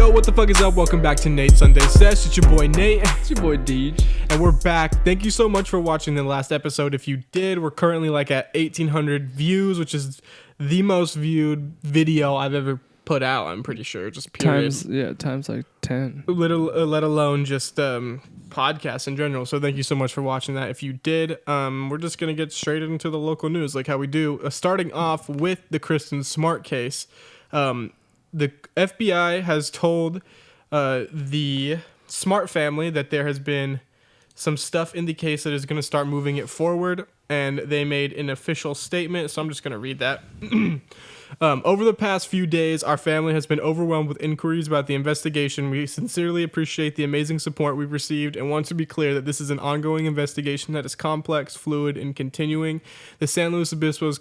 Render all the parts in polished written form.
Yo, what the fuck is up? Welcome back to Nate Sunday Sesh. It's your boy Nate. It's your boy Deej. And we're back. Thank you so much for watching the last episode. If you did, we're currently like at 1,800 views, which is the most viewed video I've ever put out, I'm pretty sure. Just period. Times like 10. Let alone just podcasts in general. So thank you so much for watching that. If you did, we're just going to get straight into the local news like how we do. Starting off with the Kristen Smart case. The FBI has told the Smart family that there has been some stuff in the case that is going to start moving it forward, and they made an official statement, so I'm just going to read that. Over the past few days, our family has been overwhelmed with inquiries about the investigation. We sincerely appreciate the amazing support we've received and want to be clear that this is an ongoing investigation that is complex, fluid, and continuing. The San Luis Obispo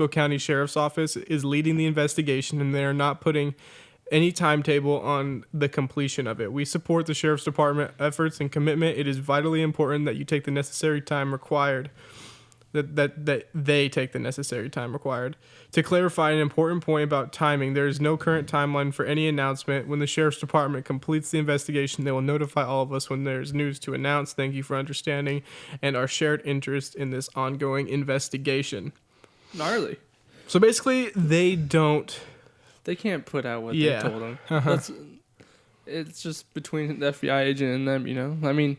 County Sheriff's Office is leading the investigation, and they are not putting any timetable on the completion of it. We support the Sheriff's Department efforts and commitment. It is vitally important that you take the necessary time required. That they take the necessary time required. To clarify an important point about timing, there is no current timeline for any announcement. When the Sheriff's Department completes the investigation, they will notify all of us when there's news to announce. Thank you for understanding and our shared interest in this ongoing investigation. Gnarly. So basically, they can't put out what they told them. It's just between the FBI agent and them, you know? I mean,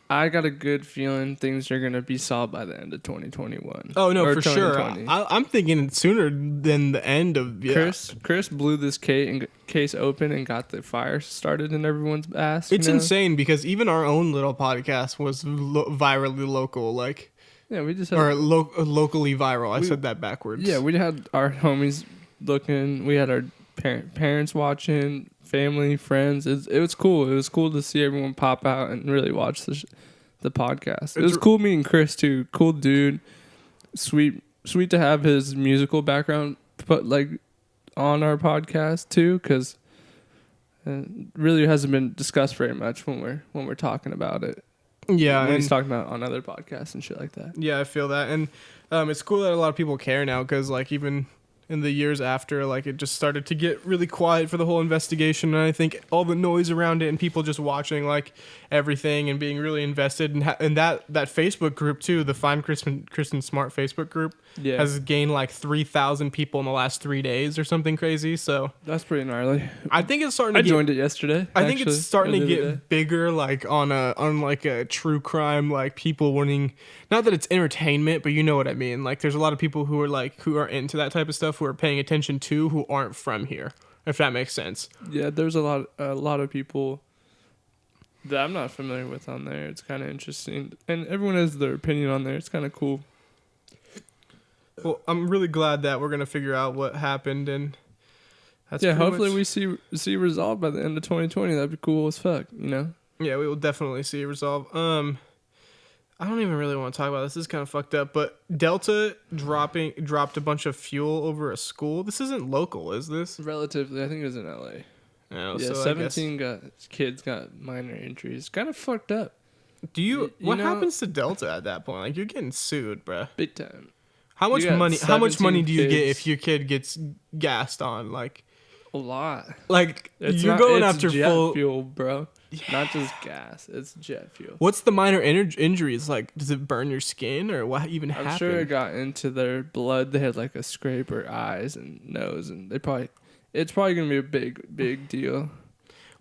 I got a good feeling things are going to be solved by the end of 2021. Oh, no, for sure. I'm thinking sooner than the end of... Yeah. Chris blew this case open and got the fire started in everyone's ass. It's insane because even our own little podcast was virally local, like... Yeah, we just had... Or locally viral. I said that backwards. Yeah, we had our homies looking. We had our parents watching... family, friends. It was cool. It was cool to see everyone pop out and really watch the podcast. It was cool meeting Chris too. Cool dude. Sweet to have his musical background put like on our podcast too, because it really hasn't been discussed very much when we're talking about it. Yeah, when he's talking about on other podcasts and shit like that. Yeah, I feel that, and it's cool that a lot of people care now because like even in the years after, like it just started to get really quiet for the whole investigation, and I think all the noise around it and people just watching like everything and being really invested, and that Facebook group too, the Find Kristen Smart Facebook group, has gained like 3,000 people in the last 3 days or something crazy. So that's pretty gnarly. I think it's starting. I joined it yesterday. I think it's starting to get bigger, like on like a true crime, like people wanting. Not that it's entertainment, but you know what I mean. Like there's a lot of people who are into that type of stuff, who are paying attention to, who aren't from here, if that makes sense. Yeah, there's a lot of people that I'm not familiar with on there. It's kind of interesting, and everyone has their opinion on there. It's kind of cool. Well, I'm really glad that we're gonna figure out what happened, and that's hopefully we see resolved by the end of 2020. That'd be cool as fuck, you know. Yeah, we will definitely see resolve. I don't even really want to talk about this. This is kind of fucked up, but Delta dropped a bunch of fuel over a school. This isn't local, is this? Relatively, I think it was in LA. Oh, yeah, so 17 kids got minor injuries. Kind of fucked up. What happens to Delta at that point? Like you're getting sued, bruh. Big time. How much money do you get if your kid gets gassed on? Like a lot. Like you're going after jet fuel, bro. Yeah. Not just gas. It's jet fuel. What's the minor injuries? Like, does it burn your skin or what even happened? I'm sure it got into their blood. They had like a scrape or eyes and nose, and it's probably gonna be a big deal.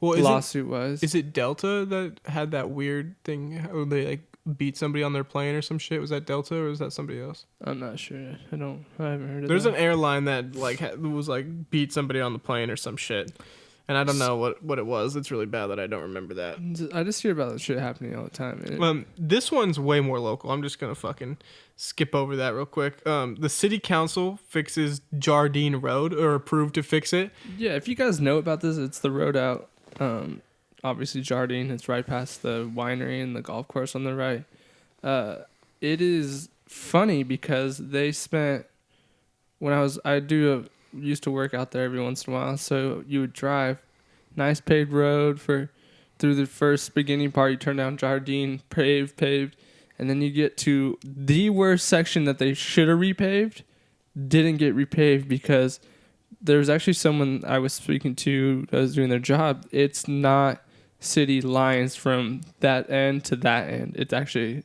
Well, lawsuit wise, is it Delta that had that weird thing where they like beat somebody on their plane or some shit? Was that Delta or was that somebody else? I'm not sure. I haven't heard of There's that. an airline that like was like beat somebody on the plane or some shit. And I don't know what it was. It's really bad that I don't remember that. I just hear about that shit happening all the time. This one's way more local. I'm just going to fucking skip over that real quick. The city council fixes Jardine Road, or approved to fix it. Yeah, if you guys know about this, it's the road out. Obviously, Jardine. It's right past the winery and the golf course on the right. It is funny because they spent... used to work out there every once in a while, so you would drive nice paved road through the first beginning part. You turn down Jardine, paved, and then you get to the worst section that they should have repaved, didn't get repaved because there's actually someone I was speaking to that was doing their job. It's not city lines from that end to that end. It's actually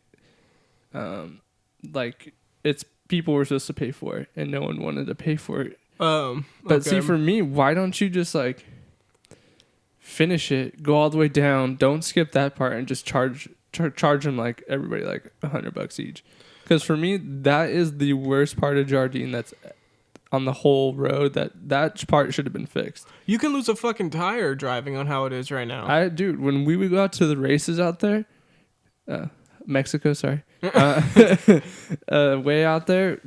like it's people were supposed to pay for it and no one wanted to pay for it. But see, for me, why don't you just like finish it, go all the way down, don't skip that part, and just charge them like everybody like $100 each? Because for me, that is the worst part of Jardine. That's on the whole road. That part should have been fixed. You can lose a fucking tire driving on how it is right now. Dude, when we would go out to the races out there, Mexico, sorry, way out there,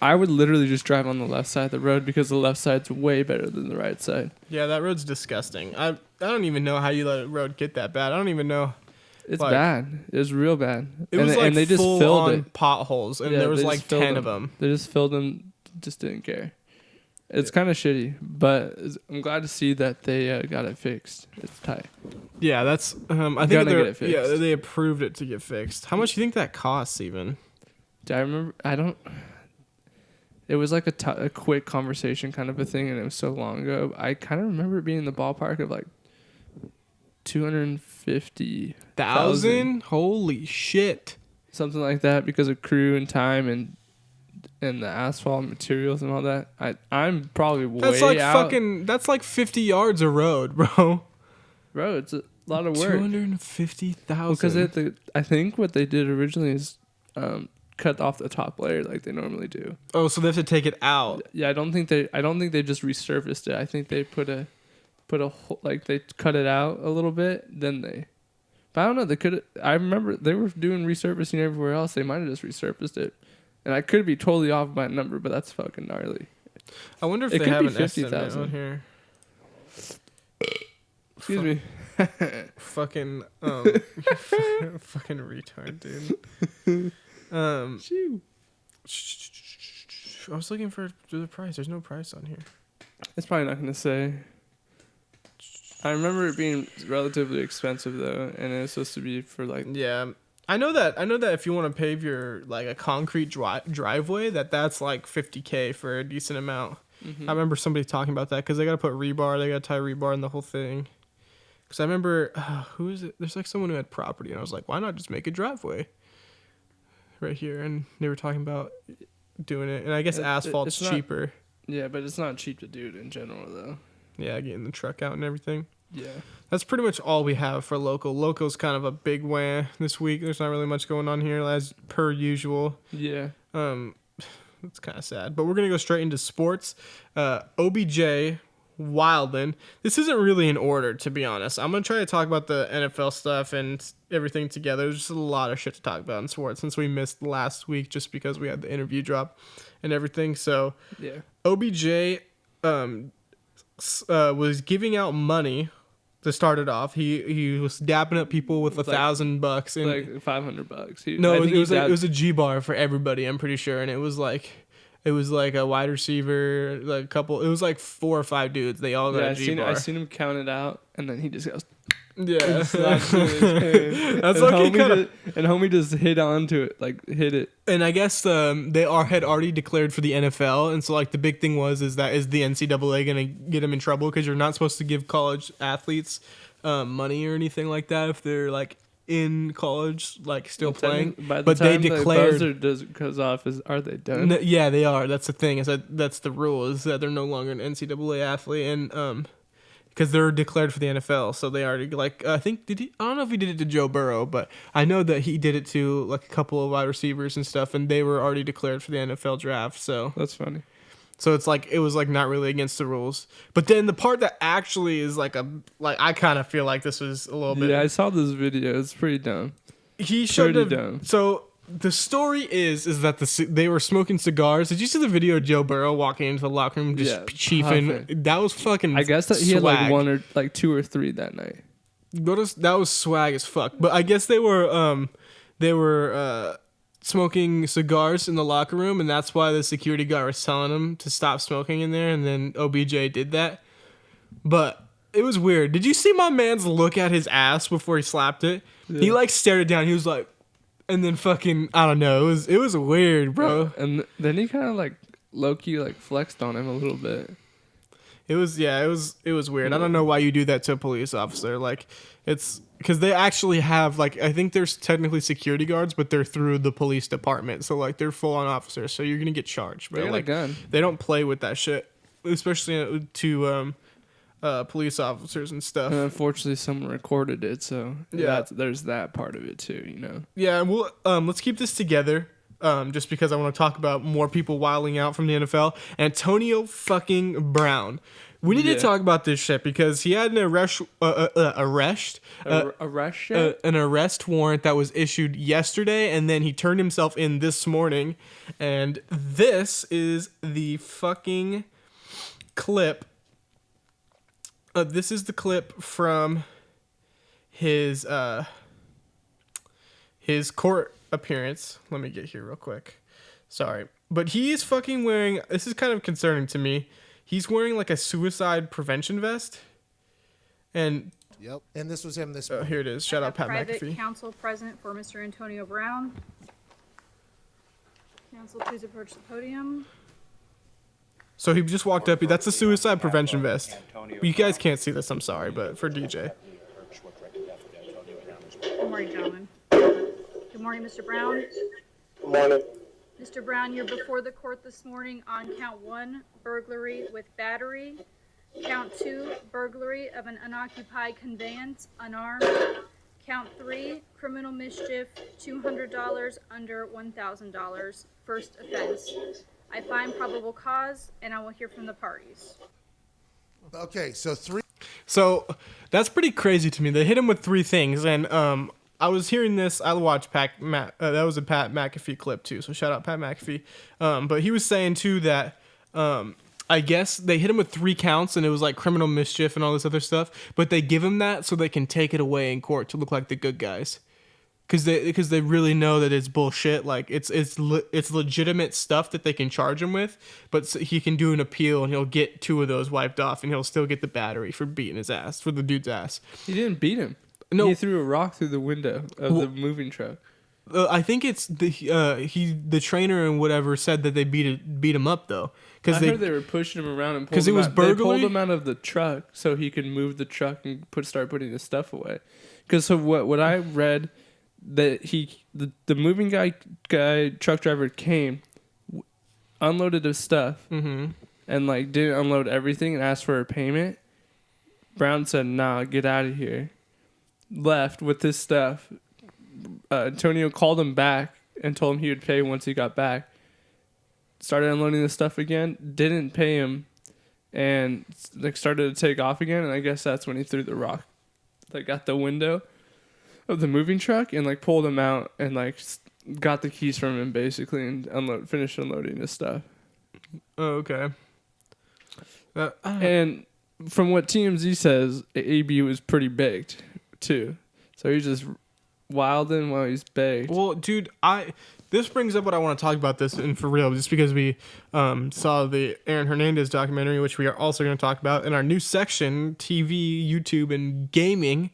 I would literally just drive on the left side of the road because the left side's way better than the right side. Yeah, that road's disgusting. I don't even know how you let a road get that bad. I don't even know. It's like, bad. It was real bad. And they just full filled on potholes, and there was like 10 of them. They just filled them, just didn't care. It's kind of shitty, but I'm glad to see that they got it fixed. It's tight. Yeah, that's. I think get it fixed. Yeah, they approved it to get fixed. How much do you think that costs, even? Do I remember? I don't. It was like a quick conversation kind of a thing, and it was so long ago. I kind of remember it being in the ballpark of like 250,000. Holy shit! Something like that because of crew and time and the asphalt materials and all that. I'm probably way out. That's like 50 yards of road, bro. Bro, it's a lot of work. 250,000. Because I think what they did originally is cut off the top layer like they normally do. Oh, so they have to take it out. Yeah, I don't think they just resurfaced it. I think they put a like they cut it out a little bit, then they. But I don't know. They could. I remember they were doing resurfacing everywhere else. They might have just resurfaced it, and I could be totally off by a number, but that's fucking gnarly. I wonder if they have an estimate on here. Excuse me. Fucking fucking retard, dude. I was looking for the price. There's no price on here. It's probably not gonna say. I remember it being relatively expensive though, and it was supposed to be for like. Yeah, I know that if you want to pave your like a concrete driveway, that's like $50,000 for a decent amount. Mm-hmm. I remember somebody talking about that because they got to put rebar, they got to tie rebar in the whole thing. Because I remember who is it? There's like someone who had property, and I was like, why not just make a driveway right here? And they were talking about doing it, and I guess asphalt's cheaper. Yeah, but it's not cheap to do it in general though. Yeah, getting the truck out and everything. Yeah. That's pretty much all we have for local. Loco's kind of a big wah this week. There's not really much going on here as per usual. Yeah. It's kind of sad. But we're going to go straight into sports. OBJ, Wildman. This isn't really in order, to be honest. I'm going to try to talk about the NFL stuff and everything together. There's just a lot of shit to talk about in sports since we missed last week just because we had the interview drop and everything. So, yeah. OBJ was giving out money to start it off. He was dapping up people with $1,000 and like $500. No, it was a G bar for everybody, I'm pretty sure, and it was like a wide receiver, like a couple. It was like 4 or 5 dudes. They all got a G bar. I seen him count it out, and then he just goes. Yeah, that's homie just hit onto it, like hit it. And I guess they had already declared for the NFL, and so like the big thing is the NCAA gonna get them in trouble because you're not supposed to give college athletes money or anything like that if they're like in college, like still playing. But they declared the buzzer goes off. Are they done? Yeah, they are. That's the thing. That's the rule is that they're no longer an NCAA athlete and because they're declared for the NFL, so they already I think I don't know if he did it to Joe Burrow, but I know that he did it to like a couple of wide receivers and stuff, and they were already declared for the NFL draft. So that's funny. So it's like it was like not really against the rules, but then the part that actually is like I kind of feel like this was a little bit. Yeah, I saw this video. It's pretty dumb. He showed it. So the story is that they were smoking cigars. Did you see the video of Joe Burrow walking into the locker room just chiefing? That was fucking. I guess that he had like 1 or like 2 or 3 that night. That was swag as fuck. But I guess they were smoking cigars in the locker room, and that's why the security guard was telling him to stop smoking in there. And then OBJ did that. But it was weird. Did you see my man's look at his ass before he slapped it? Yeah. He like stared it down. He was like. And then fucking, I don't know. It was weird, bro. And then he kind of like low-key like flexed on him a little bit. It was weird. I don't know why you do that to a police officer. Like, it's because they actually have, like, I think there's technically security guards, but they're through the police department. So, like, they're full on officers. So you're gonna get charged. But They got a like, gun. they don't play with that shit, especially to police officers and stuff. And unfortunately, someone recorded it, so Yeah. there's that part of it too. You know. Yeah, well, let's keep this together. Just because I want to talk about more people wilding out from the NFL. Antonio fucking Brown. We need to talk about this shit because he had an arrest warrant that was issued yesterday, and then he turned himself in this morning. And this is the fucking clip. This is the clip from his court appearance. Let me get here real quick. Sorry. But he's fucking wearing, this is kind of concerning to me. He's wearing like a suicide prevention vest. And Yep. And this was him this morning. here it is. Shout out Pat Private McAfee. counsel present for Mr. Antonio Brown. Counsel, please approach the podium. So he just walked up. That's a suicide prevention vest. You guys can't see this, I'm sorry, but for DJ. Good morning, gentlemen. Good morning, Mr. Brown. Good morning. Mr. Brown, you're before the court this morning on count 1, burglary with battery. Count 2, burglary of an unoccupied conveyance, unarmed. Count 3, criminal mischief, $200 under $1,000, first offense. I find probable cause, and I will hear from the parties. Okay, so So that's pretty crazy to me. They hit him with 3 things, and I was hearing this. I watched that was a Pat McAfee clip too. So shout out Pat McAfee. But he was saying too that I guess they hit him with 3 counts, and it was like criminal mischief and all this other stuff. But they give him that so they can take it away in court to look like the good guys, because they really know that it's bullshit. Like it's legitimate stuff that they can charge him with, but he can do an appeal and he'll get 2 of those wiped off, and he'll still get the battery for beating his ass, for the dude's ass. He didn't beat him. No. He threw a rock through the window of the moving truck. I think it's the trainer and whatever said that they beat him up though, I heard they were pushing him around and because it was burglary. They pulled him out of the truck so he could move the truck and start putting his stuff away. Because so what I read, that the moving guy truck driver came, unloaded his stuff, and like didn't unload everything and asked for a payment. Brown said, "Nah, get out of here." Left with his stuff. Antonio called him back and told him he would pay once he got back. Started unloading the stuff again, didn't pay him, and like started to take off again. And I guess that's when he threw the rock, like at the window of the moving truck, and like pulled him out and like got the keys from him basically, and finished unloading his stuff. Oh, okay. And from what TMZ says, AB was pretty baked too, so he's just wilding while he's baked. Well, dude, this brings up what I want to talk about this, and for real, just because we saw the Aaron Hernandez documentary, which we are also going to talk about in our new section, TV, YouTube, and gaming.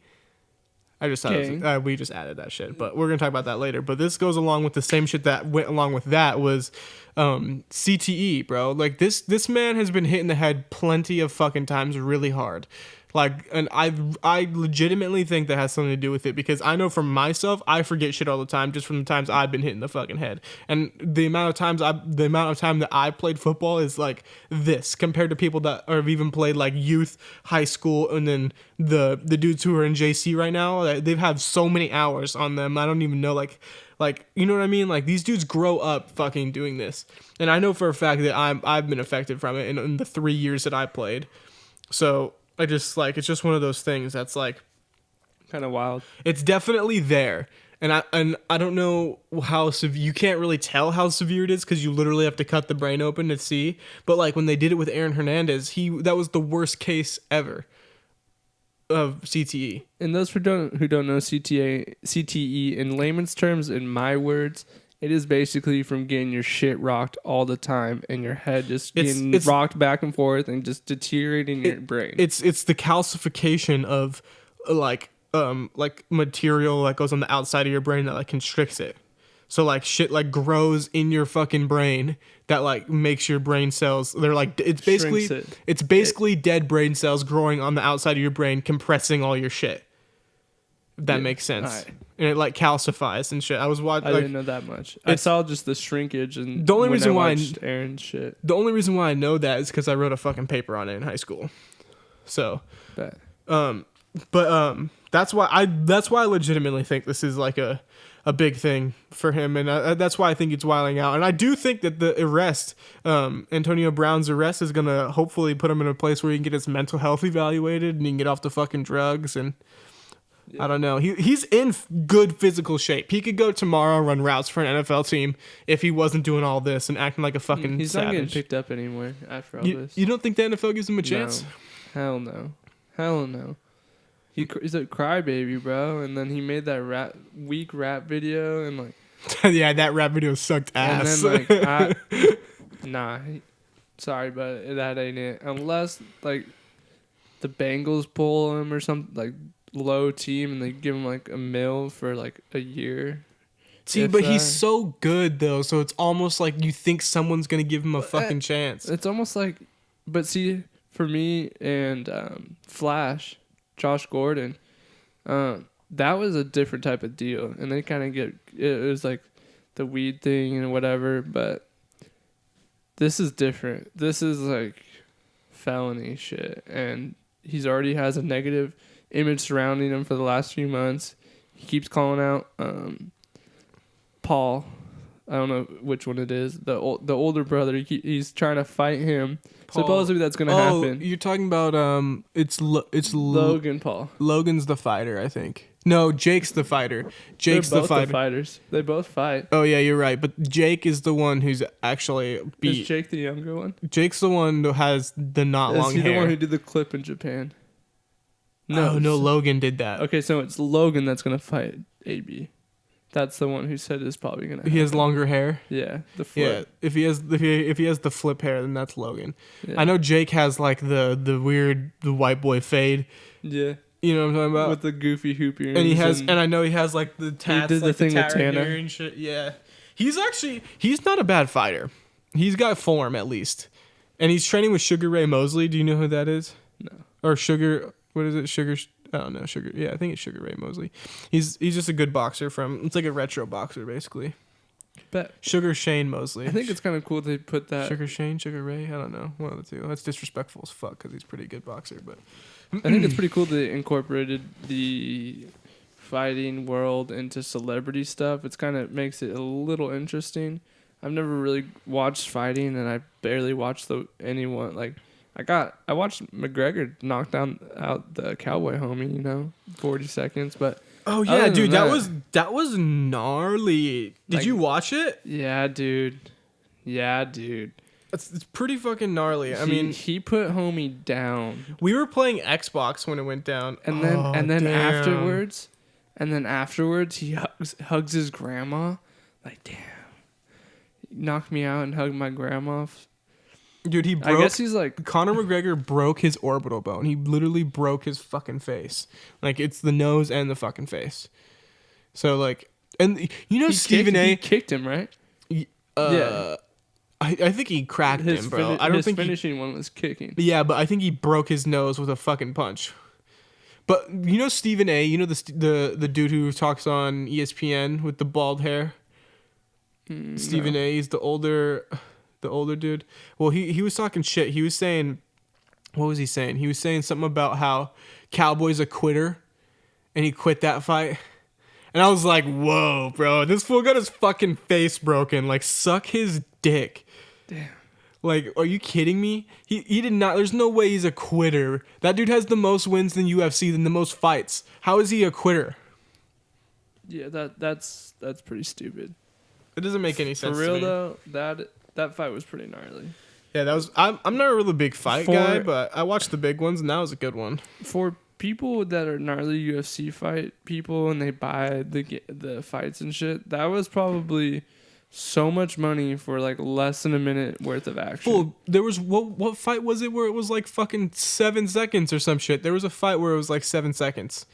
I just thought we just added that shit, but we're going to talk about that later. But this goes along with the same shit that went along with that was CTE, bro. Like this man has been hit in the head plenty of fucking times really hard. Like, and I legitimately think that has something to do with it, because I know for myself, I forget shit all the time just from the times I've been hit in the fucking head. And the amount of time that I played football is like this compared to people that have even played like youth, high school, and then the dudes who are in JC right now, they've had so many hours on them. I don't even know, like, you know what I mean? Like, these dudes grow up fucking doing this. And I know for a fact that I've been affected from it in the 3 years that I played. So I just, like, it's just one of those things that's like kind of wild. It's definitely there. And I don't know how severe, you can't really tell how severe it is because you literally have to cut the brain open to see. But like when they did it with Aaron Hernandez, that was the worst case ever of CTE. And those who don't know CTE in layman's terms, in my words, it is basically from getting your shit rocked all the time and your head just getting rocked back and forth and just deteriorating your brain. It's the calcification of like material that goes on the outside of your brain that like constricts it. So like shit like grows in your fucking brain that like makes your brain cells. They're like it's basically dead brain cells growing on the outside of your brain, compressing all your shit. If that makes sense. Right. And it like calcifies and shit. I was watching. I didn't know that much. I saw just the shrinkage and the only reason why Aaron's shit. The only reason why I know that is because I wrote a fucking paper on it in high school. So, Bet. that's why I legitimately think this is like a big thing for him, and that's why I think it's wiling out. And I do think that the arrest, Antonio Brown's arrest, is gonna hopefully put him in a place where he can get his mental health evaluated and he can get off the fucking drugs. And I don't know, he's in good physical shape. He could go tomorrow and run routes for an NFL team if he wasn't doing all this and acting like a fucking He's savage. not getting picked up anymore after all this. You don't think the NFL gives him a chance? No. Hell no. He's a crybaby, bro. And then he made that weak rap video and like. Yeah, that rap video sucked ass. And then like, sorry, but that ain't it. Unless like the Bengals pull him or something like low team and they give him like $1 million for like a year. See, but he's so good though, so it's almost like you think someone's gonna give him a fucking chance. It's almost like, but see, for me and Flash. Josh Gordon, that was a different type of deal, and they kind of it was like the weed thing and whatever, but this is different. This is like felony shit, and he's already has a negative image surrounding him for the last few months. He keeps calling out Paul. I don't know which one it is. The older brother. He's trying to fight him. Paul. Supposedly that's gonna happen. You're talking about it's Logan Paul. Logan's the fighter, I think. No, Jake's the fighter. Jake's They're both the fighter. the fighters. They both fight. Oh yeah, you're right. But Jake is the one who's actually beat. Is Jake the younger one? Jake's the one who has the not long hair. Is he the one who did the clip in Japan? No, Logan did that. Okay, so it's Logan that's gonna fight AB. That's the one who said it's probably gonna happen. He has longer hair. Yeah, the flip. Yeah, if he has the flip hair, then that's Logan. Yeah. I know Jake has like the weird white boy fade. Yeah, you know what I'm talking about. With the goofy hoop earrings. And he has, and I know he has like the tats, he did like the thing with tarot Tana. hair and shit. Yeah, he's not a bad fighter. He's got form at least, and he's training with Sugar Ray Mosley. Do you know who that is? No. Or Sugar? What is it? Sugar? I don't know. Sugar. Yeah, I think it's Sugar Ray Mosley. He's just a good boxer it's like a retro boxer basically. Bet. Sugar Shane Mosley. I think it's kind of cool they put that. Sugar Shane, Sugar Ray. I don't know. One of the two. That's disrespectful as fuck because he's a pretty good boxer. But I think it's pretty cool they incorporated the fighting world into celebrity stuff. It's kind of makes it a little interesting. I've never really watched fighting, and I barely watched anyone like. I watched McGregor knock out the cowboy homie, 40 seconds, but oh yeah, dude, that was gnarly. Did you watch it? Yeah, dude. It's pretty fucking gnarly. I mean, he put homie down. We were playing Xbox when it went down, and then afterwards he hugs his grandma, like damn, he knocked me out and hugged my grandma. Dude, I guess he's like Conor McGregor broke his orbital bone. He literally broke his fucking face. Like it's the nose and the fucking face. So like, and Stephen A. He kicked him, right? Yeah. I think he cracked him, bro. I don't think his finishing one was kicking. Yeah, but I think he broke his nose with a fucking punch. But Stephen A. The dude who talks on ESPN with the bald hair. Stephen A. He's the older dude. Well, he was talking shit. He was saying, what was he saying? He was saying something about how Cowboy's a quitter, and he quit that fight. And I was like, whoa, bro, this fool got his fucking face broken. Like, suck his dick. Damn. Like, are you kidding me? He did not. There's no way he's a quitter. That dude has the most wins in UFC, than the most fights. How is he a quitter? Yeah, that's pretty stupid. It doesn't make any sense. For real to me. though, that fight was pretty gnarly. Yeah, that was. I'm not a really big fight guy, but I watched the big ones, and that was a good one. For people that are gnarly UFC fight people, and they buy the fights and shit, that was probably so much money for like less than a minute worth of action. Well, there was what fight was it where it was like fucking 7 seconds or some shit? There was a fight where it was like 7 seconds.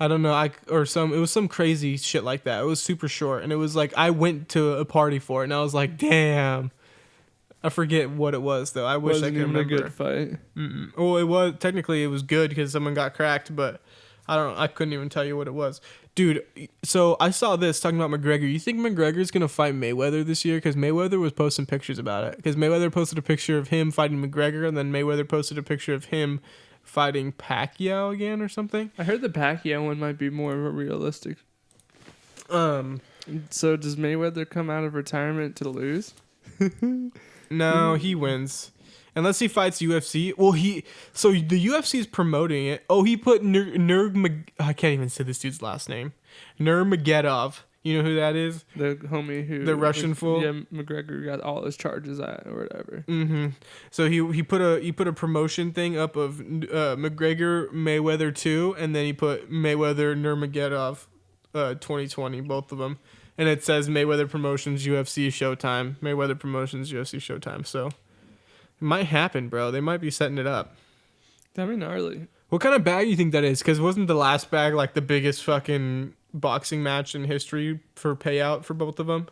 I don't know. It was some crazy shit like that. It was super short, and it was like I went to a party for it, and I was like, damn. I forget what it was though. I wish Wasn't I could even remember. a good fight. Well, it was technically it was good because someone got cracked, but I couldn't even tell you what it was, dude. So I saw this talking about McGregor. You think McGregor's gonna fight Mayweather this year? Because Mayweather was posting pictures about it. Because Mayweather posted a picture of him fighting McGregor, and then Mayweather posted a picture of him fighting Pacquiao again or something. I heard the Pacquiao one might be more realistic. Um, So does Mayweather come out of retirement to lose? no, he wins. Unless he fights UFC. Well, so the UFC is promoting it. Oh, he put I can't even say this dude's last name. Nurmagomedov. You know who that is? The homie who The Russian fool? Yeah, McGregor got all his charges at or whatever. Mm-hmm. So he put a promotion thing up of McGregor Mayweather 2, and then he put Mayweather Nurmagomedov 2020, both of them. And it says Mayweather Promotions UFC Showtime. Mayweather Promotions UFC Showtime. So it might happen, bro. They might be setting it up. That'd be gnarly. What kind of bag do you think that is? Because wasn't the last bag like the biggest fucking boxing match in history for payout for both of them?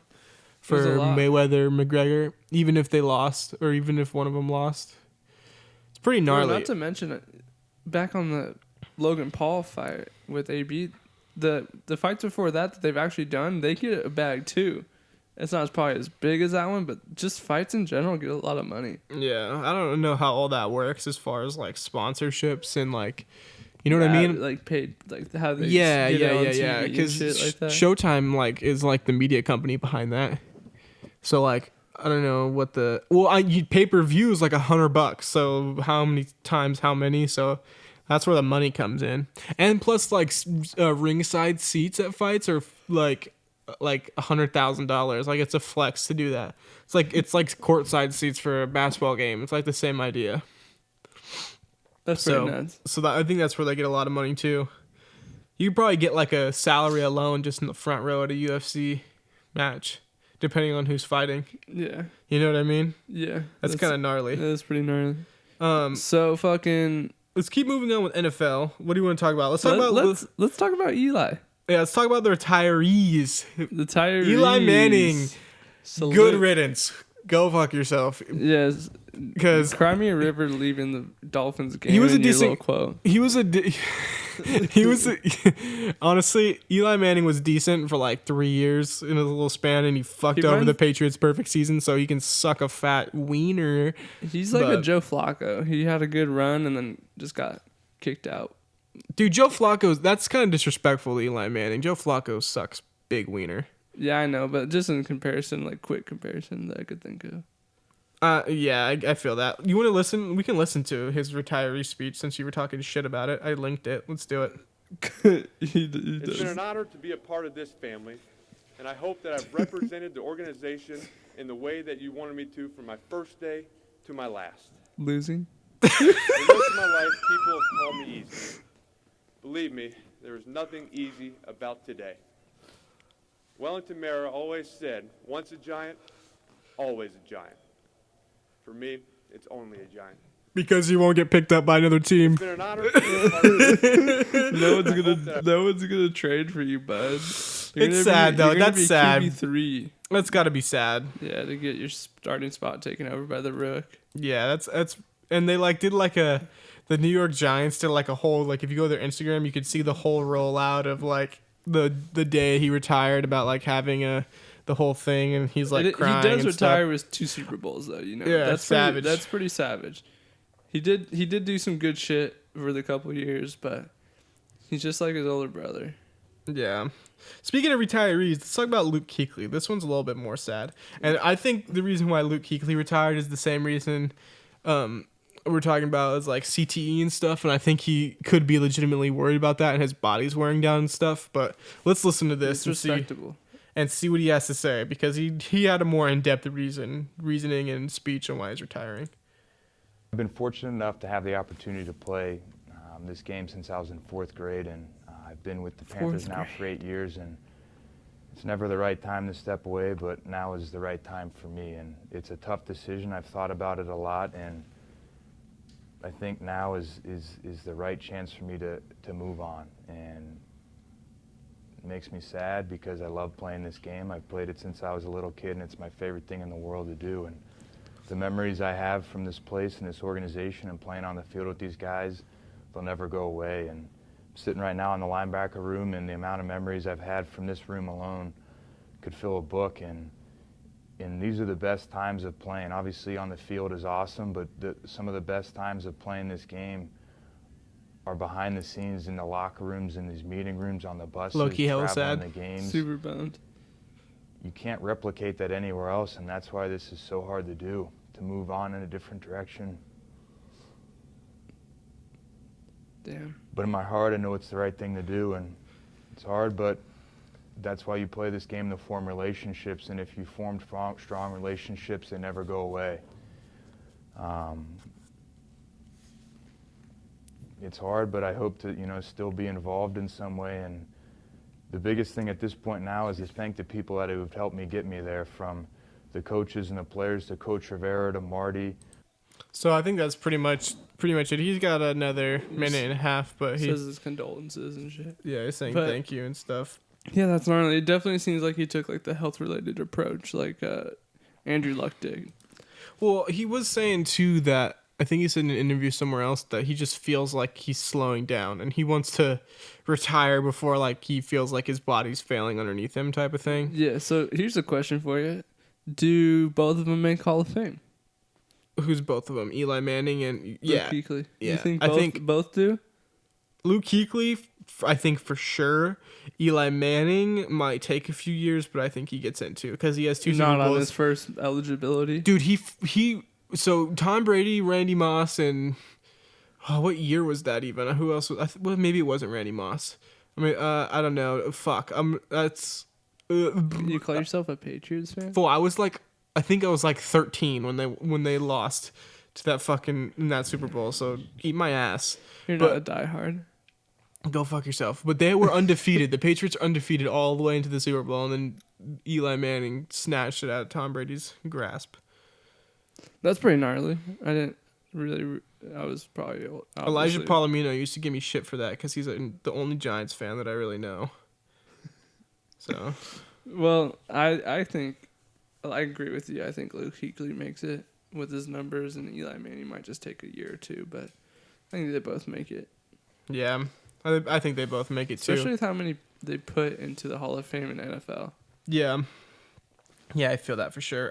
For It was a lot. Mayweather, McGregor, even if they lost or even if one of them lost. It's pretty Well, gnarly. not to mention it, back on the Logan Paul fight with AB, the fights before that they've actually done, they get a bag too. It's not probably as big as that one, but just fights in general get a lot of money. Yeah, I don't know how all that works as far as like sponsorships and like, you know what I mean? Like paid, like how they Yeah. get it on TV and Because shit like that. Showtime like is like the media company behind that. So like I don't know what the pay-per-view is like $100. So how many times how many? So that's where the money comes in. And plus like ringside seats at fights are like $100,000. Like it's a flex to do that. It's like courtside seats for a basketball game. It's like the same idea. That's pretty nuts. So I think that's where they get a lot of money too. You could probably get like a salary alone just in the front row at a UFC match, depending on who's fighting. Yeah. You know what I mean? Yeah. That's kind of gnarly. That's pretty gnarly. So fucking. let's keep moving on with NFL. What do you want to talk about? Let's talk about Eli. Yeah, let's talk about the retirees. The Tyrese. Eli Manning. Salute. Good riddance. Go fuck yourself. Yes. Because Cry me a river leaving the Dolphins game. he was a in your decent little quote. Honestly, Eli Manning was decent for like 3 years in a little span, and he fucked He over runs- the Patriots' perfect season, so he can suck a fat wiener. He's like a but- Joe Flacco. He had a good run and then just got kicked out. Dude, Joe Flacco, that's kind of disrespectful to Eli Manning. Joe Flacco sucks big wiener. Yeah, I know, but just in comparison, like quick comparison that I could think of. Yeah, I feel that. You want to listen? We can listen to his retiree speech since you were talking shit about it. I linked it. Let's do it. He It's does. been an honor to be a part of this family, and I hope that I've represented the organization in the way that you wanted me to from my first day to my last. Losing. For most of my life, people have called me easy. Believe me, there is nothing easy about today. Wellington Mara always said, once a giant, always a giant. For me, it's only a giant. Because he won't get picked up by another team. It's been an honor to be a part of this. No one's gonna trade for you, bud. It's sad, though. That's sad. QB3. That's got to be sad. Yeah, to get your starting spot taken over by the Rook. Yeah, that's and they like did like the New York Giants did like a whole, like if you go to their Instagram, you could see the whole rollout of like the day he retired, about like having the whole thing, and he's like crying. He does and retire stuff. with 2 Super Bowls though, you know. Yeah, that's savage. That's pretty savage. He did do some good shit for the couple years, but he's just like his older brother. Yeah. Speaking of retirees, let's talk about Luke Kuechly. This one's a little bit more sad. And I think the reason why Luke Kuechly retired is the same reason we're talking about is like CTE and stuff. And I think he could be legitimately worried about that and his body's wearing down and stuff. But let's listen to this It's respectable. and see what he has to say, because he had a more in-depth reasoning and speech on why he's retiring. I've been fortunate enough to have the opportunity to play this game since I was in 4th grade, and I've been with the Panthers now for 8 years, and it's never the right time to step away, but now is the right time for me, and it's a tough decision. I've thought about it a lot, and I think now is the right chance for me to move on, and It makes me sad because I love playing this game. I've played it since I was a little kid, and it's my favorite thing in the world to do. And the memories I have from this place and this organization and playing on the field with these guys, they'll never go away. And I'm sitting right now in the linebacker room, and the amount of memories I've had from this room alone could fill a book. And these are the best times of playing. Obviously on the field is awesome, but some of the best times of playing this game are behind the scenes in the locker rooms, in these meeting rooms, on the buses, Low-key hella traveling sad. the games. Super bummed. You can't replicate that anywhere else, and that's why this is so hard to do, to move on in a different direction. Damn. But in my heart, I know it's the right thing to do, and it's hard, but that's why you play this game, to form relationships, and if you form strong relationships, they never go away. It's hard, but I hope to, still be involved in some way, and the biggest thing at this point now is to thank the people that have helped me get me there, from the coaches and the players to Coach Rivera to Marty. So I think that's pretty much it. He's got another minute and a half, but he Says his condolences and shit. he's saying But- thank you and stuff. Yeah, that's gnarly. It definitely seems like he took like the health related approach, like Andrew Luck did. Well, he was saying too that I think he said in an interview somewhere else that he just feels like he's slowing down and he wants to retire before like he feels like his body's failing underneath him, type of thing. Yeah. So here's a question for you: do both of them make Hall of Fame? Who's both of them? Eli Manning and Luke Kuechly. yeah. You think I both, think- both do? Luke Kuechly, I think for sure. Eli Manning might take a few years, but I think he gets into because he has two Super Not on Bowls. his first eligibility. Dude, he. So Tom Brady, Randy Moss, and what year was that even? Who else? Well, maybe it wasn't Randy Moss. I mean, I don't know. Fuck. That's. You call yourself a Patriots fan? Well, I think I was like 13 when they lost to that fucking in that Super Bowl. So eat my ass. You're not a diehard. Go fuck yourself. But they were undefeated. The Patriots are undefeated all the way into the Super Bowl, and then Eli Manning snatched it out of Tom Brady's grasp. That's pretty gnarly. I didn't really. I was probably Elijah obviously- Palomino used to give me shit for that because he's the only Giants fan that I really know. So Well, I think I agree with you. I think Luke Kuechly makes it with his numbers, and Eli Manning might just take a year or two, but I think they both make it. yeah, I think they both make it too. Especially with how many they put into the Hall of Fame in NFL. Yeah, I feel that for sure.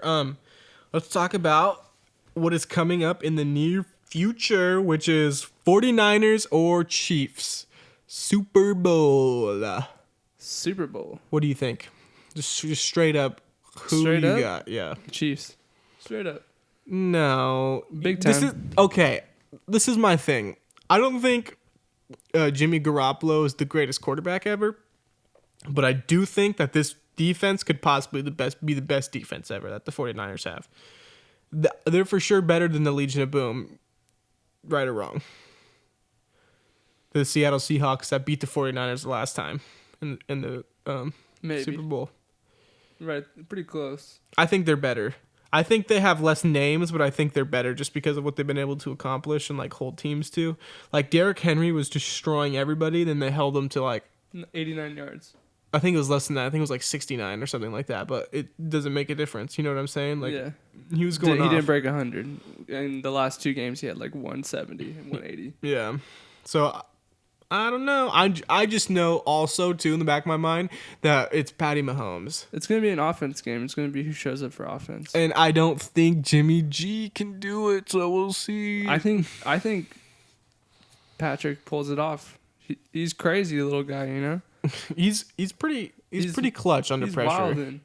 Let's talk about what is coming up in the near future, which is 49ers or Chiefs Super Bowl. Super Bowl. What do you think? Just straight up, who Straight you up? got? Yeah. Chiefs. Straight up. No. Big This time. is okay. This is my thing. I don't think Jimmy Garoppolo is the greatest quarterback ever, but I do think that this defense could possibly be the best defense ever that the 49ers have. They're for sure better than the Legion of Boom, right or wrong. The Seattle Seahawks that beat the 49ers the last time in the Maybe. Super Bowl. Right. Pretty close. I think they're better. I think they have less names, but I think they're better just because of what they've been able to accomplish and like hold teams to. Like Derrick Henry was destroying everybody, then they held him to like 89 yards. I think it was less than that. I think it was like 69 or something like that. But it doesn't make a difference. You know what I'm saying? Like yeah. he was going He off. didn't break 100. In the last two games, he had like 170 and 180. Yeah. So I don't know. I just know also too in the back of my mind that it's Patty Mahomes. It's going to be an offense game. It's going to be who shows up for offense. And I don't think Jimmy G can do it, so we'll see. I think Patrick pulls it off. He's crazy little guy, you know? he's pretty clutch under He's pressure. wildin'.